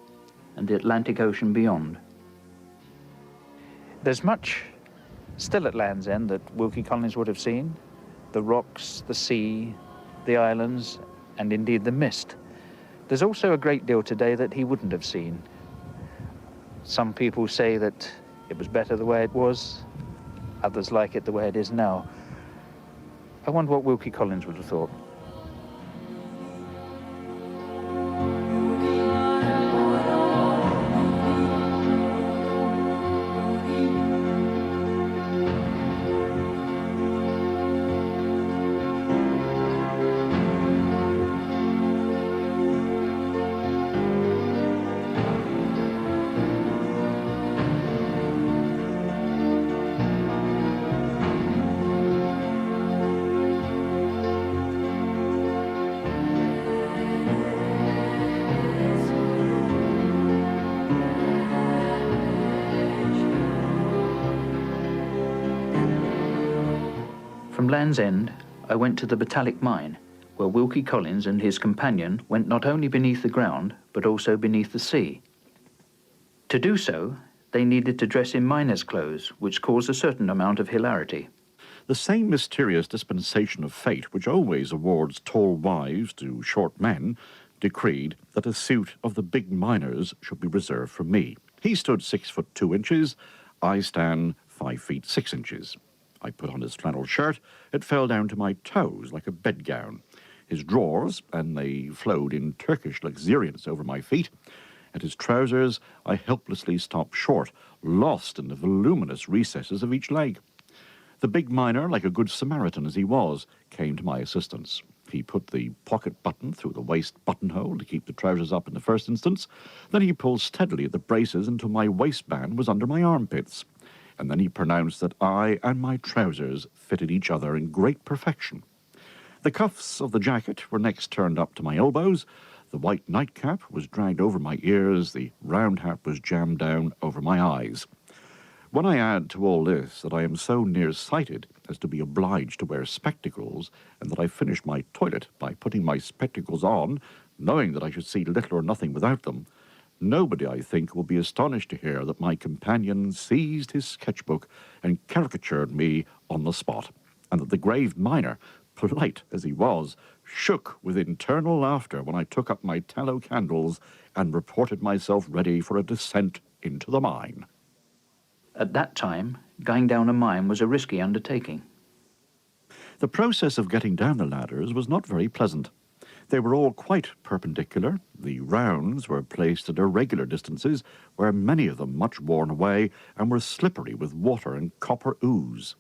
and the Atlantic Ocean beyond. There's much still at Land's End that Wilkie Collins would have seen. The rocks, the sea, the islands, and indeed the mist. There's also a great deal today that he wouldn't have seen. Some people say that it was better the way it was. Others like it the way it is now. I wonder what Wilkie Collins would have thought. From Land's End, I went to the Botallack mine, where Wilkie Collins and his companion went not only beneath the ground, but also beneath the sea. To do so, they needed to dress in miner's clothes, which caused a certain amount of hilarity. The same mysterious dispensation of fate which always awards tall wives to short men decreed that a suit of the big miners should be reserved for me. He stood 6 foot 2 inches, I stand 5 feet 6 inches. I put on his flannel shirt. It fell down to my toes like a bedgown. His drawers, and they flowed in Turkish luxuriance over my feet. At his trousers, I helplessly stopped short, lost in the voluminous recesses of each leg. The big miner, like a good Samaritan as he was, came to my assistance. He put the pocket button through the waist buttonhole to keep the trousers up in the first instance. Then he pulled steadily at the braces until my waistband was under my armpits. And then he pronounced that I and my trousers fitted each other in great perfection. The cuffs of the jacket were next turned up to my elbows. The white nightcap was dragged over my ears. The round hat was jammed down over my eyes. When I add to all this that I am so nearsighted as to be obliged to wear spectacles, and that I finished my toilet by putting my spectacles on, knowing that I should see little or nothing without them, nobody, I think, will be astonished to hear that my companion seized his sketchbook and caricatured me on the spot, and that the grave miner, polite as he was, shook with internal laughter when I took up my tallow candles and reported myself ready for a descent into the mine. At that time, going down a mine was a risky undertaking. The process of getting down the ladders was not very pleasant. They were all quite perpendicular. The rounds were placed at irregular distances, where many of them much worn away and were slippery with water and copper ooze.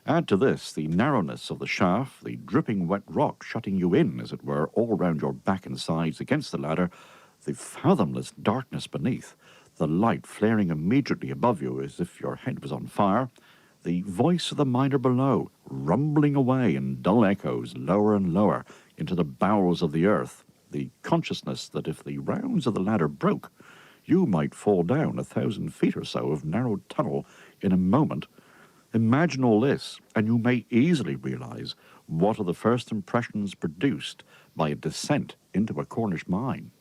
Add to this the narrowness of the shaft, the dripping wet rock shutting you in, as it were, all round your back and sides against the ladder, the fathomless darkness beneath, the light flaring immediately above you as if your head was on fire, the voice of the miner below, rumbling away in dull echoes lower and lower into the bowels of the earth, the consciousness that if the rounds of the ladder broke, you might fall down 1,000 feet or so of narrow tunnel in a moment. Imagine all this, and you may easily realize what are the first impressions produced by a descent into a Cornish mine.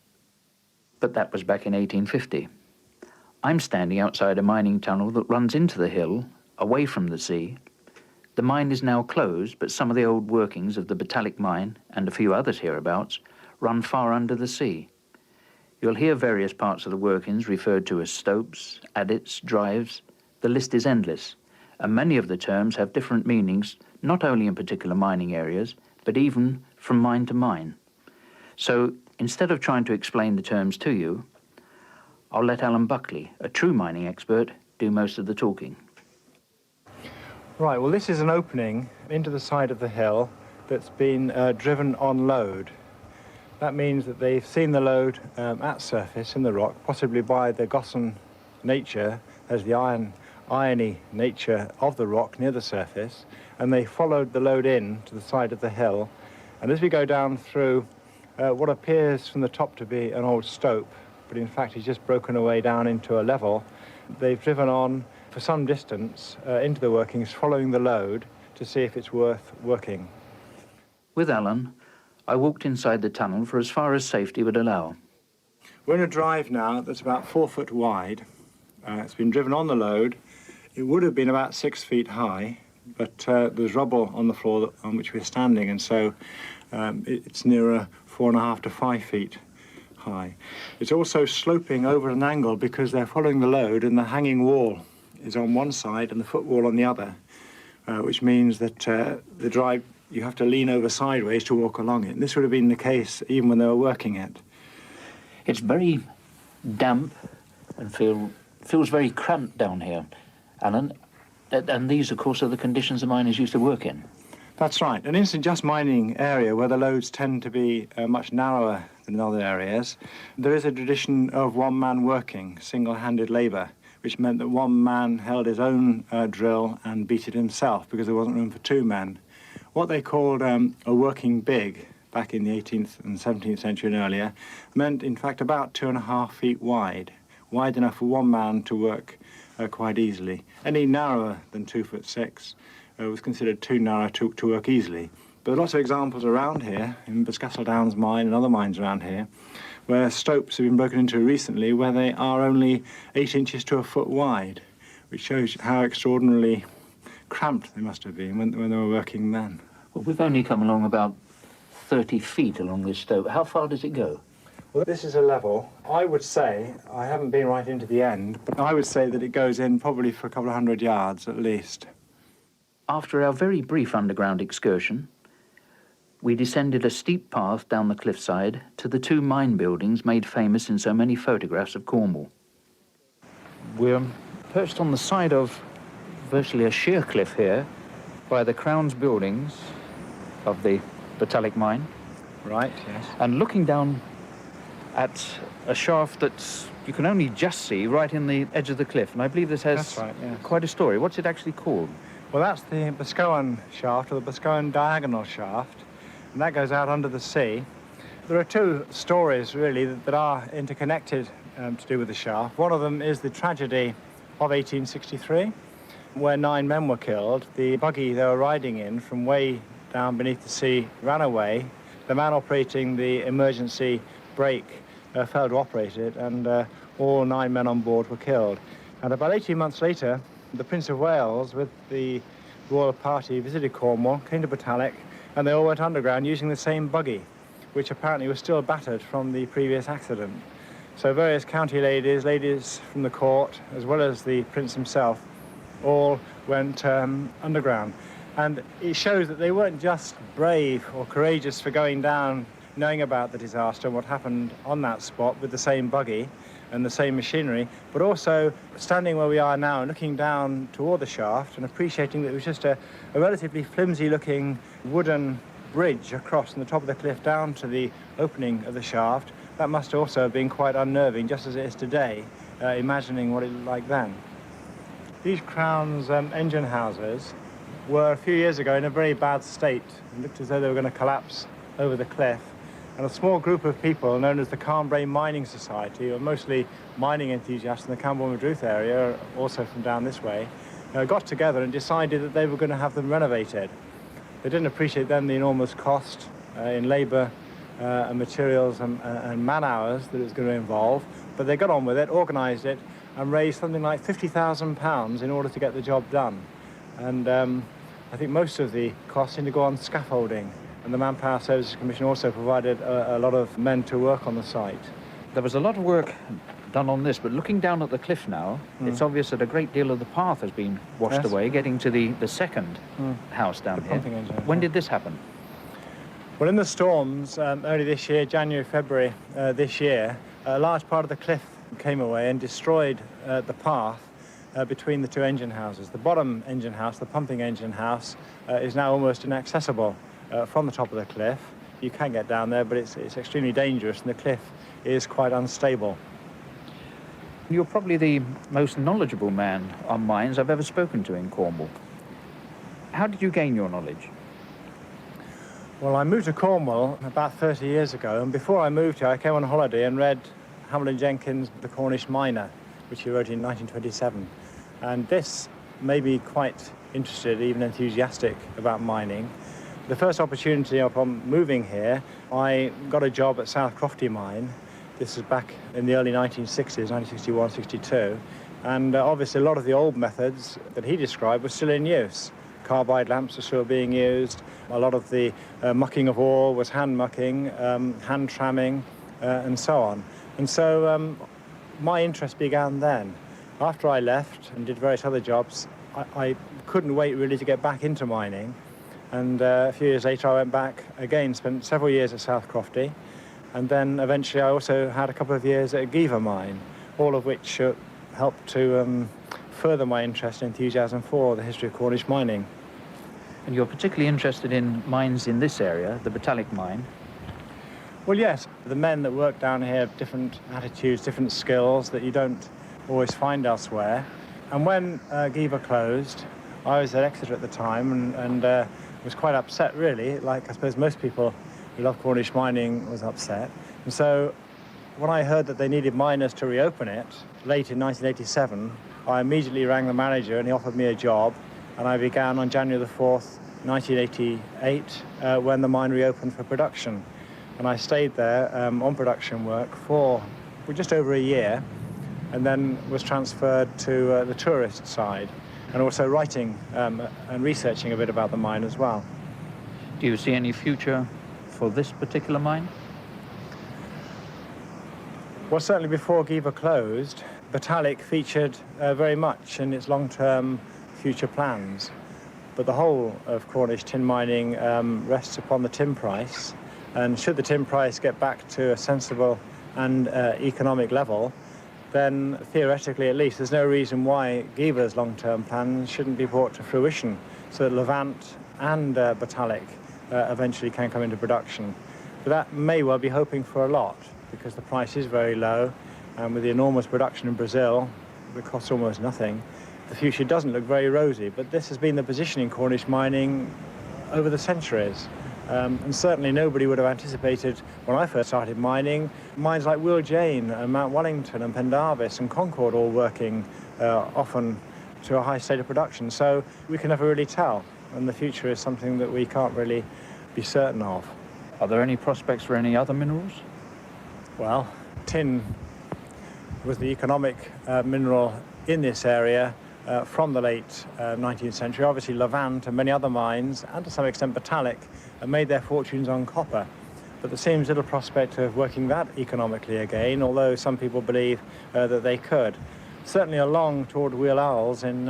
But that was back in 1850. I'm standing outside a mining tunnel that runs into the hill, away from the sea. The mine is now closed, but some of the old workings of the Botallack mine, and a few others hereabouts, run far under the sea. You'll hear various parts of the workings referred to as stopes, adits, drives. The list is endless, and many of the terms have different meanings, not only in particular mining areas, but even from mine to mine. So, instead of trying to explain the terms to you, I'll let Alan Buckley, a true mining expert, do most of the talking. Right, well, this is an opening into the side of the hill that's been driven on load. That means that they've seen the load at surface in the rock, possibly by the Gossan nature, as the irony nature of the rock near the surface, and they followed the load in to the side of the hill. And as we go down through what appears from the top to be an old stope, but in fact is just broken away down into a level, they've driven on for some distance into the workings, following the load to see if it's worth working. With Alan, I walked inside the tunnel for as far as safety would allow. We're in a drive now that's about 4 foot wide. It's been driven on the load. It would have been about 6 feet high, but there's rubble on the floor on which we're standing, and so it's nearer 4.5 to 5 feet high. It's also sloping over an angle because they're following the load, and the hanging wall is on one side and the footwall on the other, which means that the drive, you have to lean over sideways to walk along it. And this would have been the case even when they were working it. It's very damp and feels very cramped down here, Alan. And these, of course, are the conditions the miners used to work in. That's right. An instant just mining area where the loads tend to be much narrower than in other areas. There is a tradition of one man working, single-handed labour, which meant that one man held his own drill and beat it himself because there wasn't room for two men. What they called a working big back in the 18th and 17th century and earlier meant, in fact, about 2.5 feet wide enough for one man to work quite easily. Any narrower than 2'6" was considered too narrow to work easily. But there are lots of examples around here, in Boscastle Downs mine and other mines around here, where stopes have been broken into recently where they are only 8 inches to 1 foot wide, which shows how extraordinarily cramped they must have been when they were working then. Well, we've only come along about 30 feet along this stope. How far does it go? Well, this is a level. I would say, I haven't been right into the end, but I would say that it goes in probably for a couple of 100 yards at least. After our very brief underground excursion, we descended a steep path down the cliffside to the two mine buildings made famous in so many photographs of Cornwall. We're perched on the side of virtually a sheer cliff here by the Crown's buildings of the Botallack mine. Right, yes. And looking down at a shaft that you can only just see right in the edge of the cliff. And I believe this has That's right, yes. quite a story. What's it actually called? Well, that's the Boscawen shaft, or the Boscawen diagonal shaft, and that goes out under the sea. There are two stories, really, that are interconnected to do with the shaft. One of them is the tragedy of 1863, where 9 men were killed. The buggy they were riding in from way down beneath the sea ran away. The man operating the emergency brake failed to operate it, and all 9 men on board were killed. And about 18 months later, the Prince of Wales, with the royal party, visited Cornwall, came to Botallack, and they all went underground using the same buggy, which apparently was still battered from the previous accident. So various county ladies, ladies from the court, as well as the Prince himself, all went underground. And it shows that they weren't just brave or courageous for going down, knowing about the disaster and what happened on that spot with the same buggy and the same machinery, but also standing where we are now and looking down toward the shaft and appreciating that it was just a relatively flimsy-looking wooden bridge across from the top of the cliff down to the opening of the shaft. That must also have been quite unnerving, just as it is today, imagining what it looked like then. These Crown's engine houses were a few years ago in a very bad state. It looked as though they were going to collapse over the cliff. And a small group of people known as the Carnbrae Mining Society, or mostly mining enthusiasts in the Campbell-Madruth area, also from down this way, got together and decided that they were going to have them renovated. They didn't appreciate then the enormous cost in labour and materials and man-hours that it was going to involve, but they got on with it, organised it, and raised something like £50,000 in order to get the job done. And I think most of the costs seem to go on scaffolding. And the Manpower Services Commission also provided a lot of men to work on the site. There was a lot of work done on this, but looking down at the cliff now, it's obvious that a great deal of the path has been washed away, getting to the second house down here. When did this happen? Well, in the storms early this year, January, February this year, a large part of the cliff came away and destroyed the path between the two engine houses. The bottom engine house, the pumping engine house, is now almost inaccessible from the top of the cliff. You can get down there, but it's extremely dangerous, and the cliff is quite unstable. You're probably the most knowledgeable man on mines I've ever spoken to in Cornwall. How did you gain your knowledge? Well, I moved to Cornwall about 30 years ago, and before I moved here, I came on holiday and read Hamilton Jenkins' The Cornish Miner, which he wrote in 1927. And this made me quite interested, even enthusiastic about mining. The first opportunity upon moving here, I got a job at South Crofty Mine. This was back in the early 1960s, 1961, 62. And obviously a lot of the old methods that he described were still in use. Carbide lamps were still being used. A lot of the mucking of ore was hand mucking, hand tramming, and so on. And so my interest began then. After I left and did various other jobs, I couldn't wait really to get back into mining. And a few years later, I went back again, spent several years at South Crofty, and then eventually I also had a couple of years at Geevor mine, all of which helped to further my interest and enthusiasm for the history of Cornish mining. And you're particularly interested in mines in this area, the Botallack mine? Well, yes. The men that work down here have different attitudes, different skills that you don't always find elsewhere. And when Geevor closed, I was at Exeter at the time and was quite upset, really, like I suppose most people who love Cornish mining was upset. And so when I heard that they needed miners to reopen it, late in 1987, I immediately rang the manager and he offered me a job, and I began on January the 4th, 1988, when the mine reopened for production. And I stayed there on production work for just over a year, and then was transferred to the tourist side, and also writing and researching a bit about the mine as well. Do you see any future for this particular mine? Well, certainly before Geevor closed, Botallack featured very much in its long-term future plans. But the whole of Cornish tin mining rests upon the tin price, and should the tin price get back to a sensible and economic level, then theoretically at least there's no reason why Geevor's long-term plans shouldn't be brought to fruition, so that Levant and Botallack eventually can come into production. But that may well be hoping for a lot, because the price is very low, and with the enormous production in Brazil, it costs almost nothing. The future doesn't look very rosy, but this has been the position in Cornish mining over the centuries. And certainly nobody would have anticipated, when I first started mining, mines like Will Jane and Mount Wellington and Pendarvis and Concord all working often to a high state of production. So we can never really tell, and the future is something that we can't really be certain of. Are there any prospects for any other minerals? Well, tin was the economic mineral in this area from the late 19th century. Obviously Levant and many other mines, and to some extent Botallack, made their fortunes on copper. But there seems little prospect of working that economically again, although some people believe that they could. Certainly along toward Wheal Owls in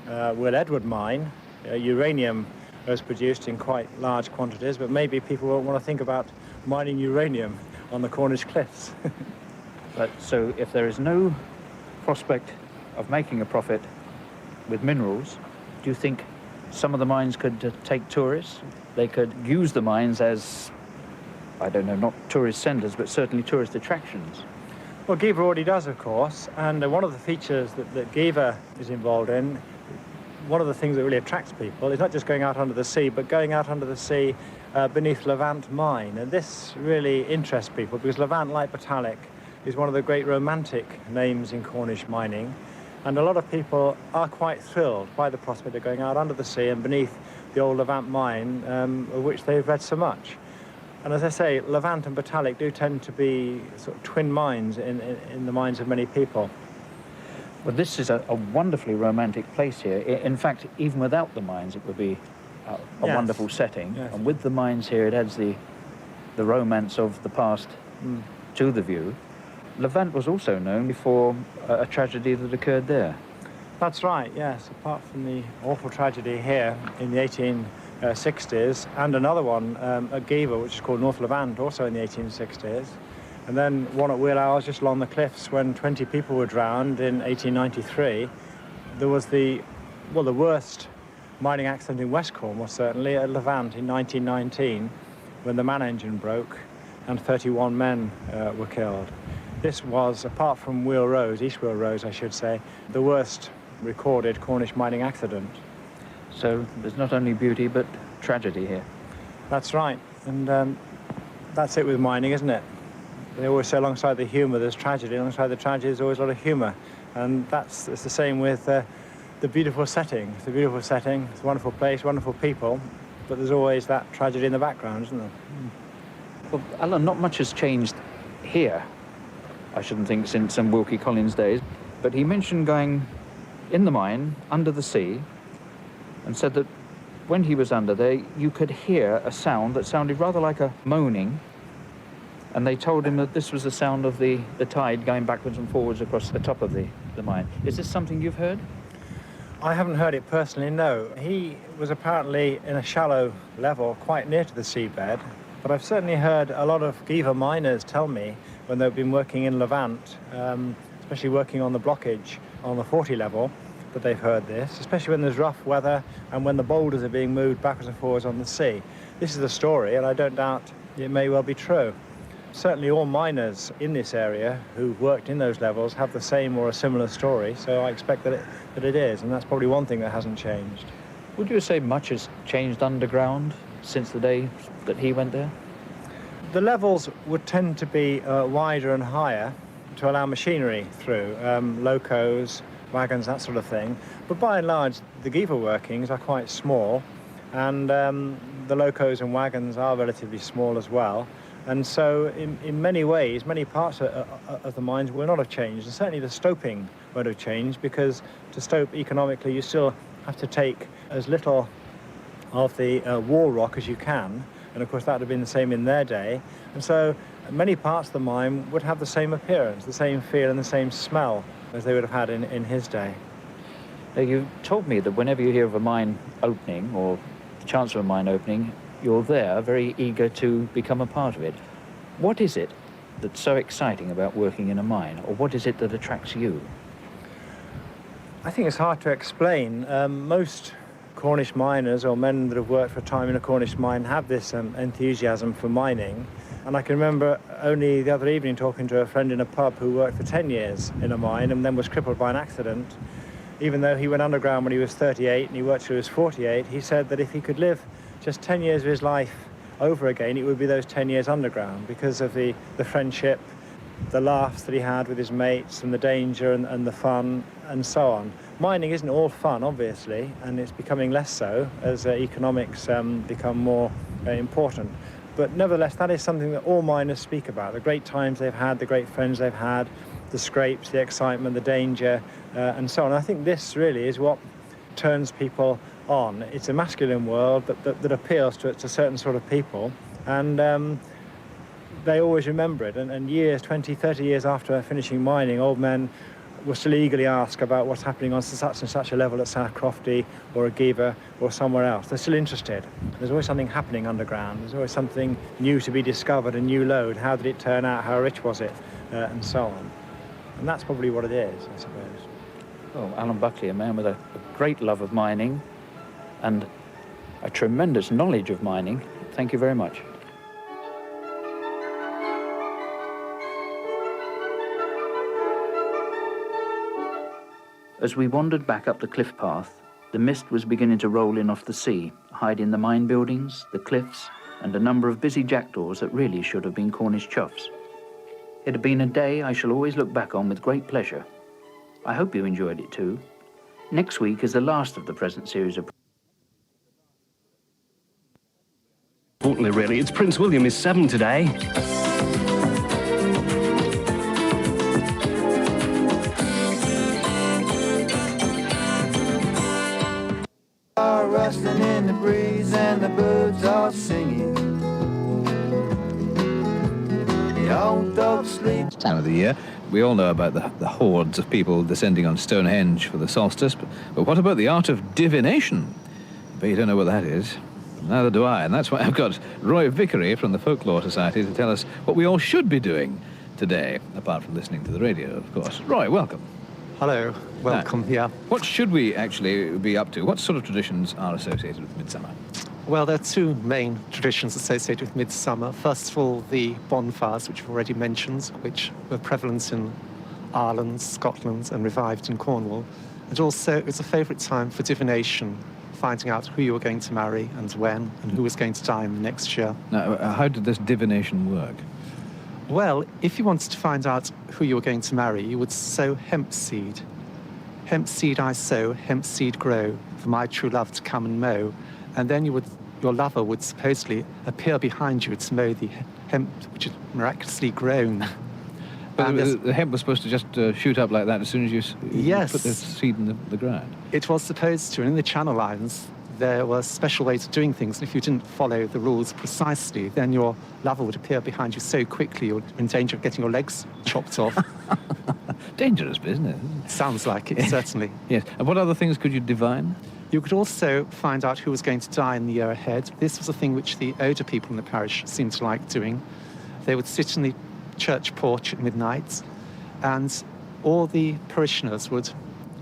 Wheal Edward mine, uranium was produced in quite large quantities, but maybe people won't want to think about mining uranium on the Cornish cliffs. But so if there is no prospect of making a profit with minerals, do you think some of the mines could take tourists? They could use the mines as, I don't know, not tourist centres, but certainly tourist attractions. Well, Geevor already does, of course, and one of the features that Geevor is involved in, one of the things that really attracts people is not just going out under the sea, but going out under the sea beneath Levant mine. And this really interests people because Levant, like Botallack, is one of the great romantic names in Cornish mining. And a lot of people are quite thrilled by the prospect of going out under the sea and beneath the old Levant mine, of which they've read so much. And as I say, Levant and Botallack do tend to be sort of twin mines in the minds of many people. Well, this is a wonderfully romantic place here. In fact, even without the mines, it would be a Yes. wonderful setting. Yes. And with the mines here, it adds the romance of the past to the view. Levant was also known for a tragedy that occurred there. That's right, yes. Apart from the awful tragedy here in the 1860s, and another one at Geevor, which is called North Levant, also in the 1860s, and then one at Wheal Owls just along the cliffs when 20 people were drowned in 1893. There was the worst mining accident in West Cornwall, certainly, at Levant in 1919, when the man engine broke and 31 men were killed. This was, apart from Wheal Rose, East Wheal Rose, I should say, the worst recorded Cornish mining accident. So there's not only beauty, but tragedy here. That's right, and that's it with mining, isn't it? They always say alongside the humour there's tragedy, alongside the tragedy there's always a lot of humour. And it's the same with the beautiful setting. It's a beautiful setting, it's a wonderful place, wonderful people, but there's always that tragedy in the background, isn't there? Well, Alan, not much has changed here, I shouldn't think, since Wilkie Collins' days, but he mentioned going in the mine, under the sea, and said that when he was under there, you could hear a sound that sounded rather like a moaning, and they told him that this was the sound of the tide going backwards and forwards across the top of the mine. Is this something you've heard? I haven't heard it personally, no. He was apparently in a shallow level quite near to the seabed, but I've certainly heard a lot of Geevor miners tell me when they've been working in Levant, especially working on the blockage on the 40 level, that they've heard this, especially when there's rough weather and when the boulders are being moved backwards and forwards on the sea. This is the story, and I don't doubt it may well be true. Certainly all miners in this area who've worked in those levels have the same or a similar story, so I expect that it is, and that's probably one thing that hasn't changed. Would you say much has changed underground since the day that he went there? The levels would tend to be wider and higher to allow machinery through, locos, wagons, that sort of thing. But by and large, the Geevor workings are quite small, and the locos and wagons are relatively small as well. And so in many ways, many parts of the mines will not have changed, and certainly the stoping won't have changed, because to stope economically you still have to take as little of the wall rock as you can, and of course that would have been the same in their day. And so many parts of the mine would have the same appearance, the same feel and the same smell as they would have had in his day. Now, you told me that whenever you hear of a mine opening or the chance of a mine opening, you're there, very eager to become a part of it. What is it that's so exciting about working in a mine, or what is it that attracts you? I think it's hard to explain. Most Cornish miners or men that have worked for a time in a Cornish mine have this enthusiasm for mining. And I can remember only the other evening talking to a friend in a pub who worked for 10 years in a mine and then was crippled by an accident. Even though he went underground when he was 38 and he worked till he was 48, he said that if he could live just 10 years of his life over again, it would be those 10 years underground because of the friendship, the laughs that he had with his mates and the danger and the fun and so on. Mining isn't all fun, obviously, and it's becoming less so as economics become more important. But nevertheless, that is something that all miners speak about, the great times they've had, the great friends they've had, the scrapes, the excitement, the danger, and so on. I think this really is what turns people on. It's a masculine world that appeals to certain sort of people, and they always remember it. And years, 20, 30 years after finishing mining, old men will still eagerly ask about what's happening on such and such a level at South Crofty or a Geevor or somewhere else. They're still interested. There's always something happening underground. There's always something new to be discovered, a new lode. How did it turn out? How rich was it? And so on. And that's probably what it is, I suppose. Oh, Alan Buckley, a man with a great love of mining and a tremendous knowledge of mining. Thank you very much. As we wandered back up the cliff path, the mist was beginning to roll in off the sea, hiding the mine buildings, the cliffs, and a number of busy jackdaws that really should have been Cornish choughs. It had been a day I shall always look back on with great pleasure. I hope you enjoyed it too. Next week is the last of the present series of... Importantly, really, it's Prince William is 7 today. Rustling in the breeze and the birds are singing. The old dog sleeps. Time of the year. We all know about the hordes of people descending on Stonehenge for the solstice, but what about the art of divination? I bet you don't know what that is. Neither do I, and that's why I've got Roy Vickery from the Folklore Society to tell us what we all should be doing today, apart from listening to the radio, of course. Roy, welcome. Hello, welcome here. What should we actually be up to? What sort of traditions are associated with Midsummer? Well, there are two main traditions associated with Midsummer. First of all, the bonfires, which you've already mentioned, which were prevalent in Ireland, Scotland, and revived in Cornwall. And also, it's a favourite time for divination, finding out who you were going to marry and when, and who was going to die in the next year. Now, how did this divination work? Well, if you wanted to find out who you were going to marry, you would sow hemp seed. Hemp seed I sow, hemp seed grow, for my true love to come and mow. And then your lover would supposedly appear behind you to mow the hemp, which is miraculously grown. But the hemp was supposed to just shoot up like that as soon as you put the seed in the ground? It was supposed to, and in the Channel Islands, there were special ways of doing things, and if you didn't follow the rules precisely, then your lover would appear behind you so quickly you're in danger of getting your legs chopped off. Dangerous business. Sounds like it, certainly. Yes. And what other things could you divine? You could also find out who was going to die in the year ahead. This was a thing which the older people in the parish seemed to like doing. They would sit in the church porch at midnight, and all the parishioners would,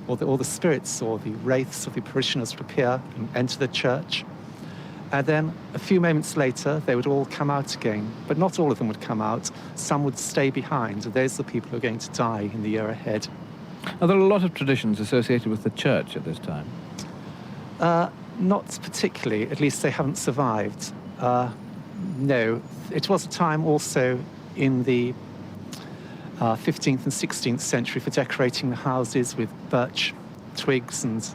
all the spirits or the wraiths of the parishioners would appear and enter the church. And then a few moments later, they would all come out again. But not all of them would come out. Some would stay behind. And those are the people who are going to die in the year ahead. Are there a lot of traditions associated with the church at this time? Not particularly. At least they haven't survived. No. It was a time also in the 15th and 16th century for decorating the houses with birch twigs and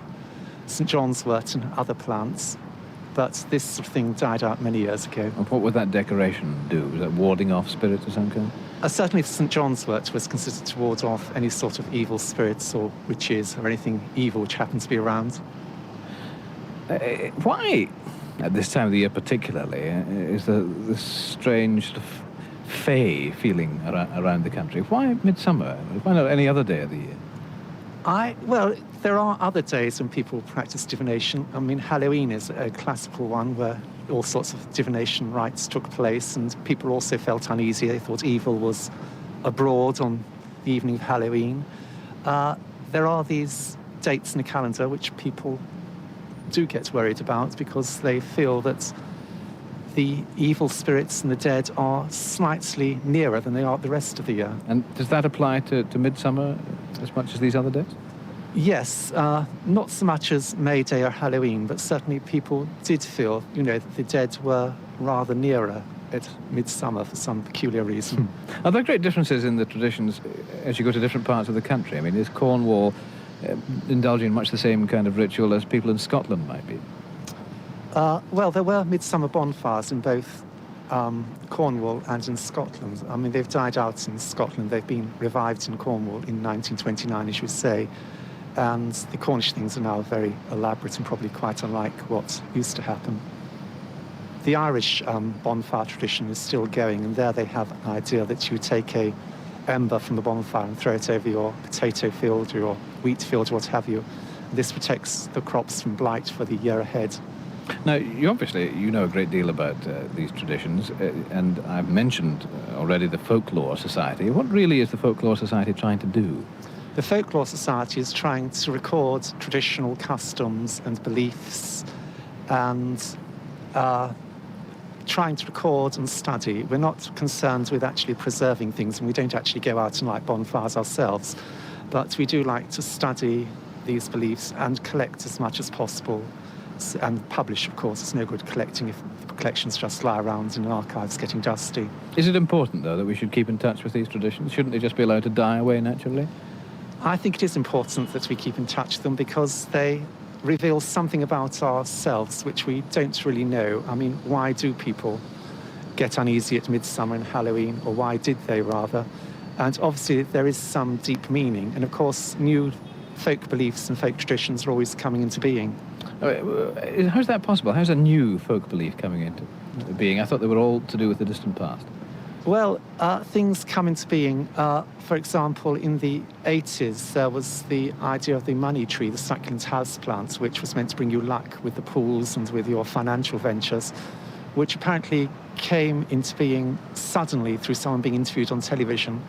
St. John's wort and other plants. But this sort of thing died out many years ago. And what would that decoration do? Was that warding off spirits of some kind? Certainly St. John's wort was considered to ward off any sort of evil spirits or witches or anything evil which happened to be around. Why, at this time of the year particularly, is there this strange sort of fey feeling around the country? Why midsummer? Why not any other day of the year? Well, there are other days when people practice divination. I mean, Halloween is a classical one where all sorts of divination rites took place, and people also felt uneasy. They thought evil was abroad on the evening of Halloween. There are these dates in the calendar which people do get worried about because they feel that the evil spirits and the dead are slightly nearer than they are the rest of the year. And does that apply to Midsummer as much as these other days? Yes, not so much as May Day or Halloween, but certainly people did feel, that the dead were rather nearer at Midsummer for some peculiar reason. Are there great differences in the traditions as you go to different parts of the country? I mean, is Cornwall indulging in much the same kind of ritual as people in Scotland might be? Well, there were midsummer bonfires in both Cornwall and in Scotland. I mean, they've died out in Scotland. They've been revived in Cornwall in 1929, as you say. And the Cornish things are now very elaborate and probably quite unlike what used to happen. The Irish bonfire tradition is still going, and there they have an idea that you take a ember from the bonfire and throw it over your potato field or your wheat field or what have you. This protects the crops from blight for the year ahead. Now, you obviously know a great deal about these traditions, and I've mentioned already the Folklore Society. What really is the Folklore Society trying to do? The Folklore Society is trying to record traditional customs and beliefs and trying to record and study. We're not concerned with actually preserving things, and we don't actually go out and light bonfires ourselves, but we do like to study these beliefs and collect as much as possible. And publish, of course. It's no good collecting if the collections just lie around in an archives getting dusty. Is it important, though, that we should keep in touch with these traditions? Shouldn't they just be allowed to die away naturally? I think it is important that we keep in touch with them because they reveal something about ourselves which we don't really know. I mean, why do people get uneasy at Midsummer and Halloween, or why did they, rather? And obviously there is some deep meaning, and of course new folk beliefs and folk traditions are always coming into being. How's that possible? How's a new folk belief coming into being? I thought they were all to do with the distant past. Well, things come into being. For example, in the 80s, there was the idea of the money tree, the succulent house plant, which was meant to bring you luck with the pools and with your financial ventures, which apparently came into being suddenly through someone being interviewed on television.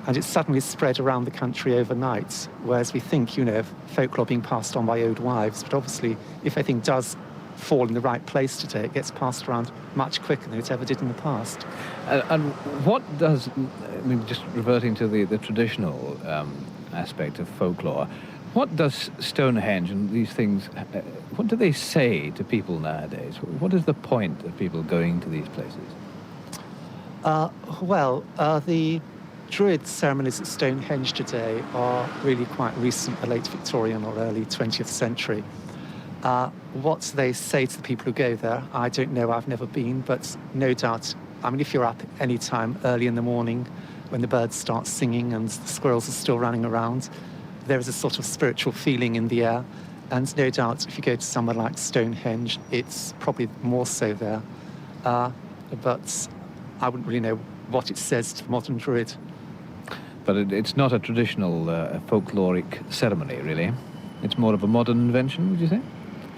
And it suddenly spread around the country overnight, whereas we think, of folklore being passed on by old wives. But obviously, if anything does fall in the right place today, it gets passed around much quicker than it ever did in the past. And what does, just reverting to the traditional aspect of folklore, what does Stonehenge and these things, what do they say to people nowadays? What is the point of people going to these places? The Druid ceremonies at Stonehenge today are really quite recent, the late Victorian or early 20th century. What they say to the people who go there, I don't know, I've never been, but no doubt, if you're up any time early in the morning when the birds start singing and the squirrels are still running around, there is a sort of spiritual feeling in the air, and no doubt if you go to somewhere like Stonehenge, it's probably more so there. But I wouldn't really know what it says to the modern Druid. But it's not a traditional folkloric ceremony, really. It's more of a modern invention, would you say?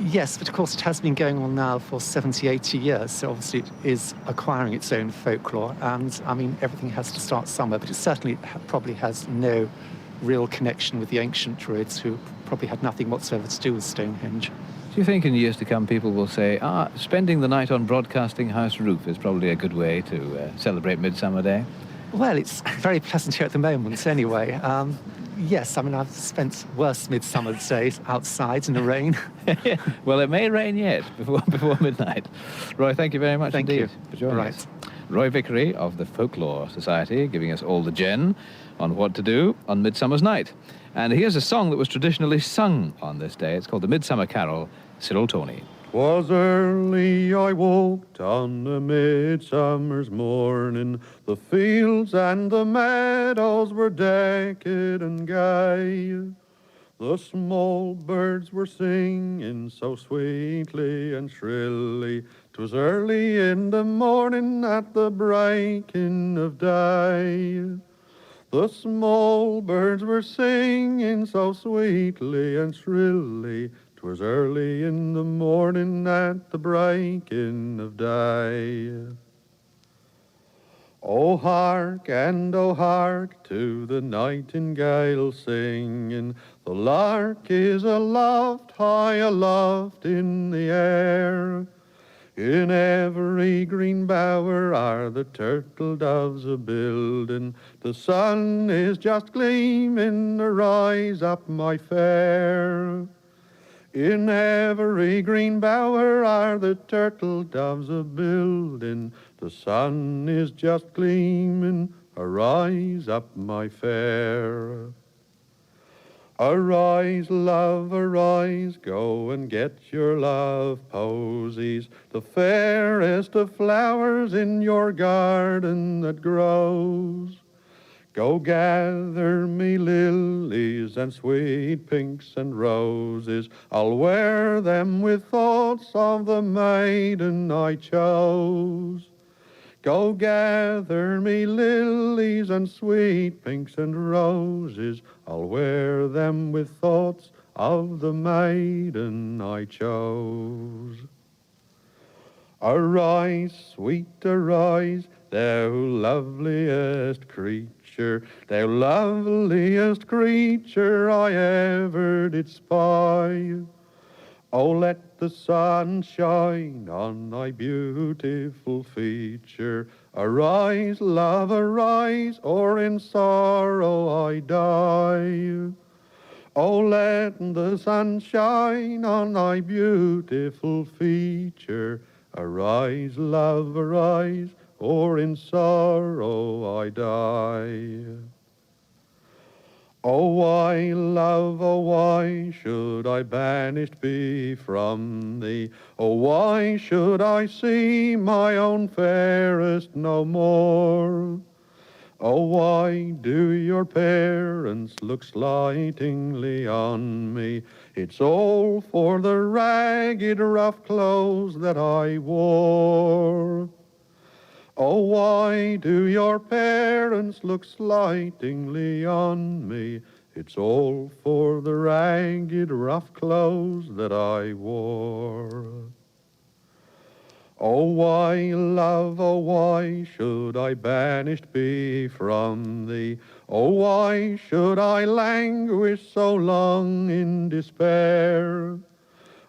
Yes, but of course it has been going on now for 70, 80 years, so obviously it is acquiring its own folklore, and everything has to start somewhere, but it certainly probably has no real connection with the ancient Druids, who probably had nothing whatsoever to do with Stonehenge. Do you think in years to come people will say, spending the night on Broadcasting House roof is probably a good way to celebrate Midsummer Day? Well, it's very pleasant here at the moment anyway. Yes, I've spent worse midsummer days outside in the rain. Well, it may rain yet before midnight. Roy, thank you very much indeed for joining us. Roy Vickery of the Folklore Society giving us all the gen on what to do on Midsummer's Night. And here's a song that was traditionally sung on this day. It's called the Midsummer Carol, Cyril Toney. 'Twas early I woke on a midsummer's morning. The fields and the meadows were decked and gay. The small birds were singing so sweetly and shrilly. 'Twas early in the morning at the breaking of day. The small birds were singing so sweetly and shrilly. 'Twas early in the morning at the breaking of day. Oh, hark and oh, hark to the nightingale singing. The lark is aloft, high aloft in the air. In every green bower are the turtle doves a-building. The sun is just gleaming, arise up, my fair. In every green bower are the turtle doves a-building. The sun is just gleaming, arise up, my fair. Arise, love, arise, go and get your love posies, the fairest of flowers in your garden that grows. Go gather me lilies and sweet pinks and roses, I'll wear them with thoughts of the maiden I chose. Go gather me lilies and sweet pinks and roses, I'll wear them with thoughts of the maiden I chose. Arise, sweet, arise, thou loveliest creature, thou loveliest creature I ever did spy. Oh, let the sun shine on thy beautiful feature. Arise, love, arise, or in sorrow I die. Oh, let the sun shine on thy beautiful feature. Arise, love, arise, or in sorrow I die. Oh, why, love, oh, why should I banished be from thee? Oh, why should I see my own fairest no more? Oh, why do your parents look slightingly on me? It's all for the ragged, rough clothes that I wore. Oh, why do your parents look slightingly on me? It's all for the ragged, rough clothes that I wore. Oh, why, love, oh, why should I banished be from thee? Oh, why should I languish so long in despair?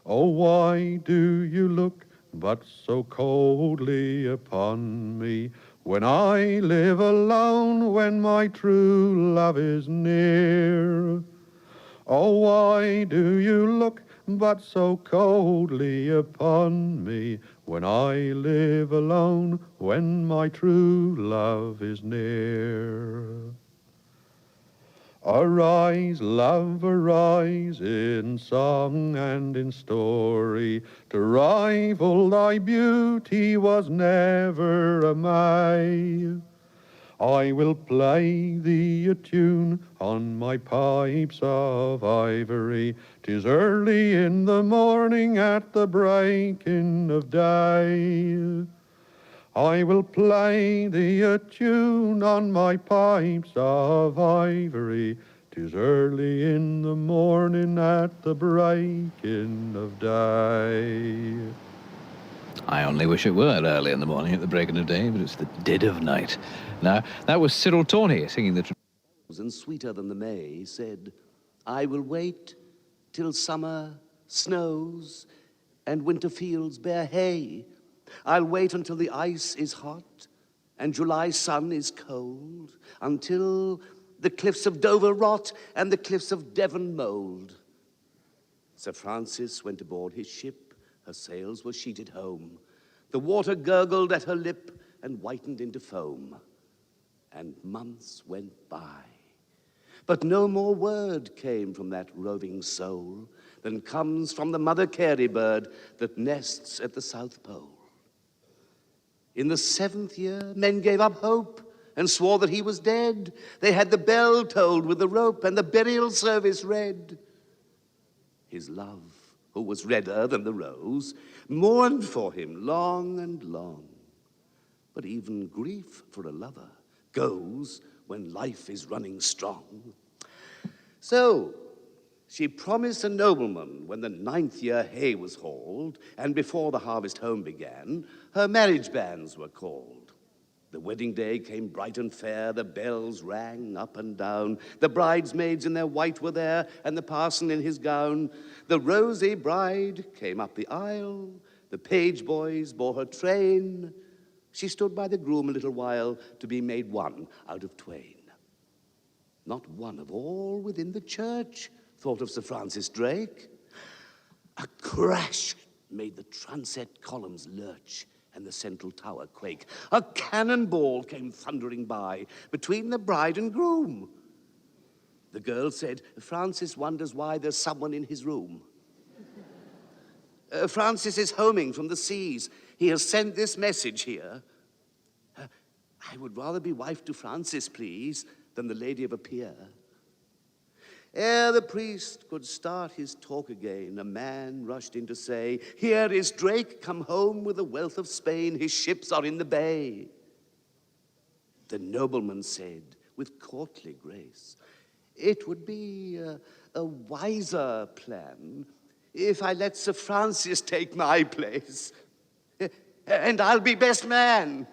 Oh, why do you look but so coldly upon me, when I live alone, when my true love is near? Oh, why do you look but so coldly upon me, when I live alone, when my true love is near? Arise, love, arise, in song and in story, to rival thy beauty was never a May. I will play thee a tune on my pipes of ivory. 'Tis early in the morning at the breaking of day. I will play thee a tune on my pipes of ivory. 'Tis early in the morning at the breaking of day. I only wish it were early in the morning at the breaking of day, but it's the dead of night. Now, that was Cyril Tawney singing the... And sweeter than the May said, I will wait till summer snows and winter fields bear hay. I'll wait until the ice is hot and July sun is cold, until the cliffs of Dover rot and the cliffs of Devon mould. Sir Francis went aboard his ship, her sails were sheeted home. The water gurgled at her lip and whitened into foam. And months went by, but no more word came from that roving soul than comes from the mother carey bird that nests at the South Pole. In the 7th year, men gave up hope and swore that he was dead. They had the bell tolled with the rope and the burial service read. His love, who was redder than the rose, mourned for him long and long. But even grief for a lover goes when life is running strong. So she promised a nobleman when the 9th year hay was hauled, and before the harvest home began, her marriage banns were called. The wedding day came bright and fair, the bells rang up and down, the bridesmaids in their white were there, and the parson in his gown. The rosy bride came up the aisle, the page boys bore her train. She stood by the groom a little while to be made one out of twain. Not one of all within the church thought of Sir Francis Drake. A crash made the transept columns lurch and the central tower quake. A cannonball came thundering by between the bride and groom. The girl said, Francis wonders why there's someone in his room. Francis is homing from the seas. He has sent this message here. I would rather be wife to Francis, please, than the lady of a peer. Ere the priest could start his talk again, a man rushed in to say, here is Drake come home with the wealth of Spain, his ships are in the bay. The nobleman said, with courtly grace, it would be a wiser plan if I let Sir Francis take my place, and I'll be best man.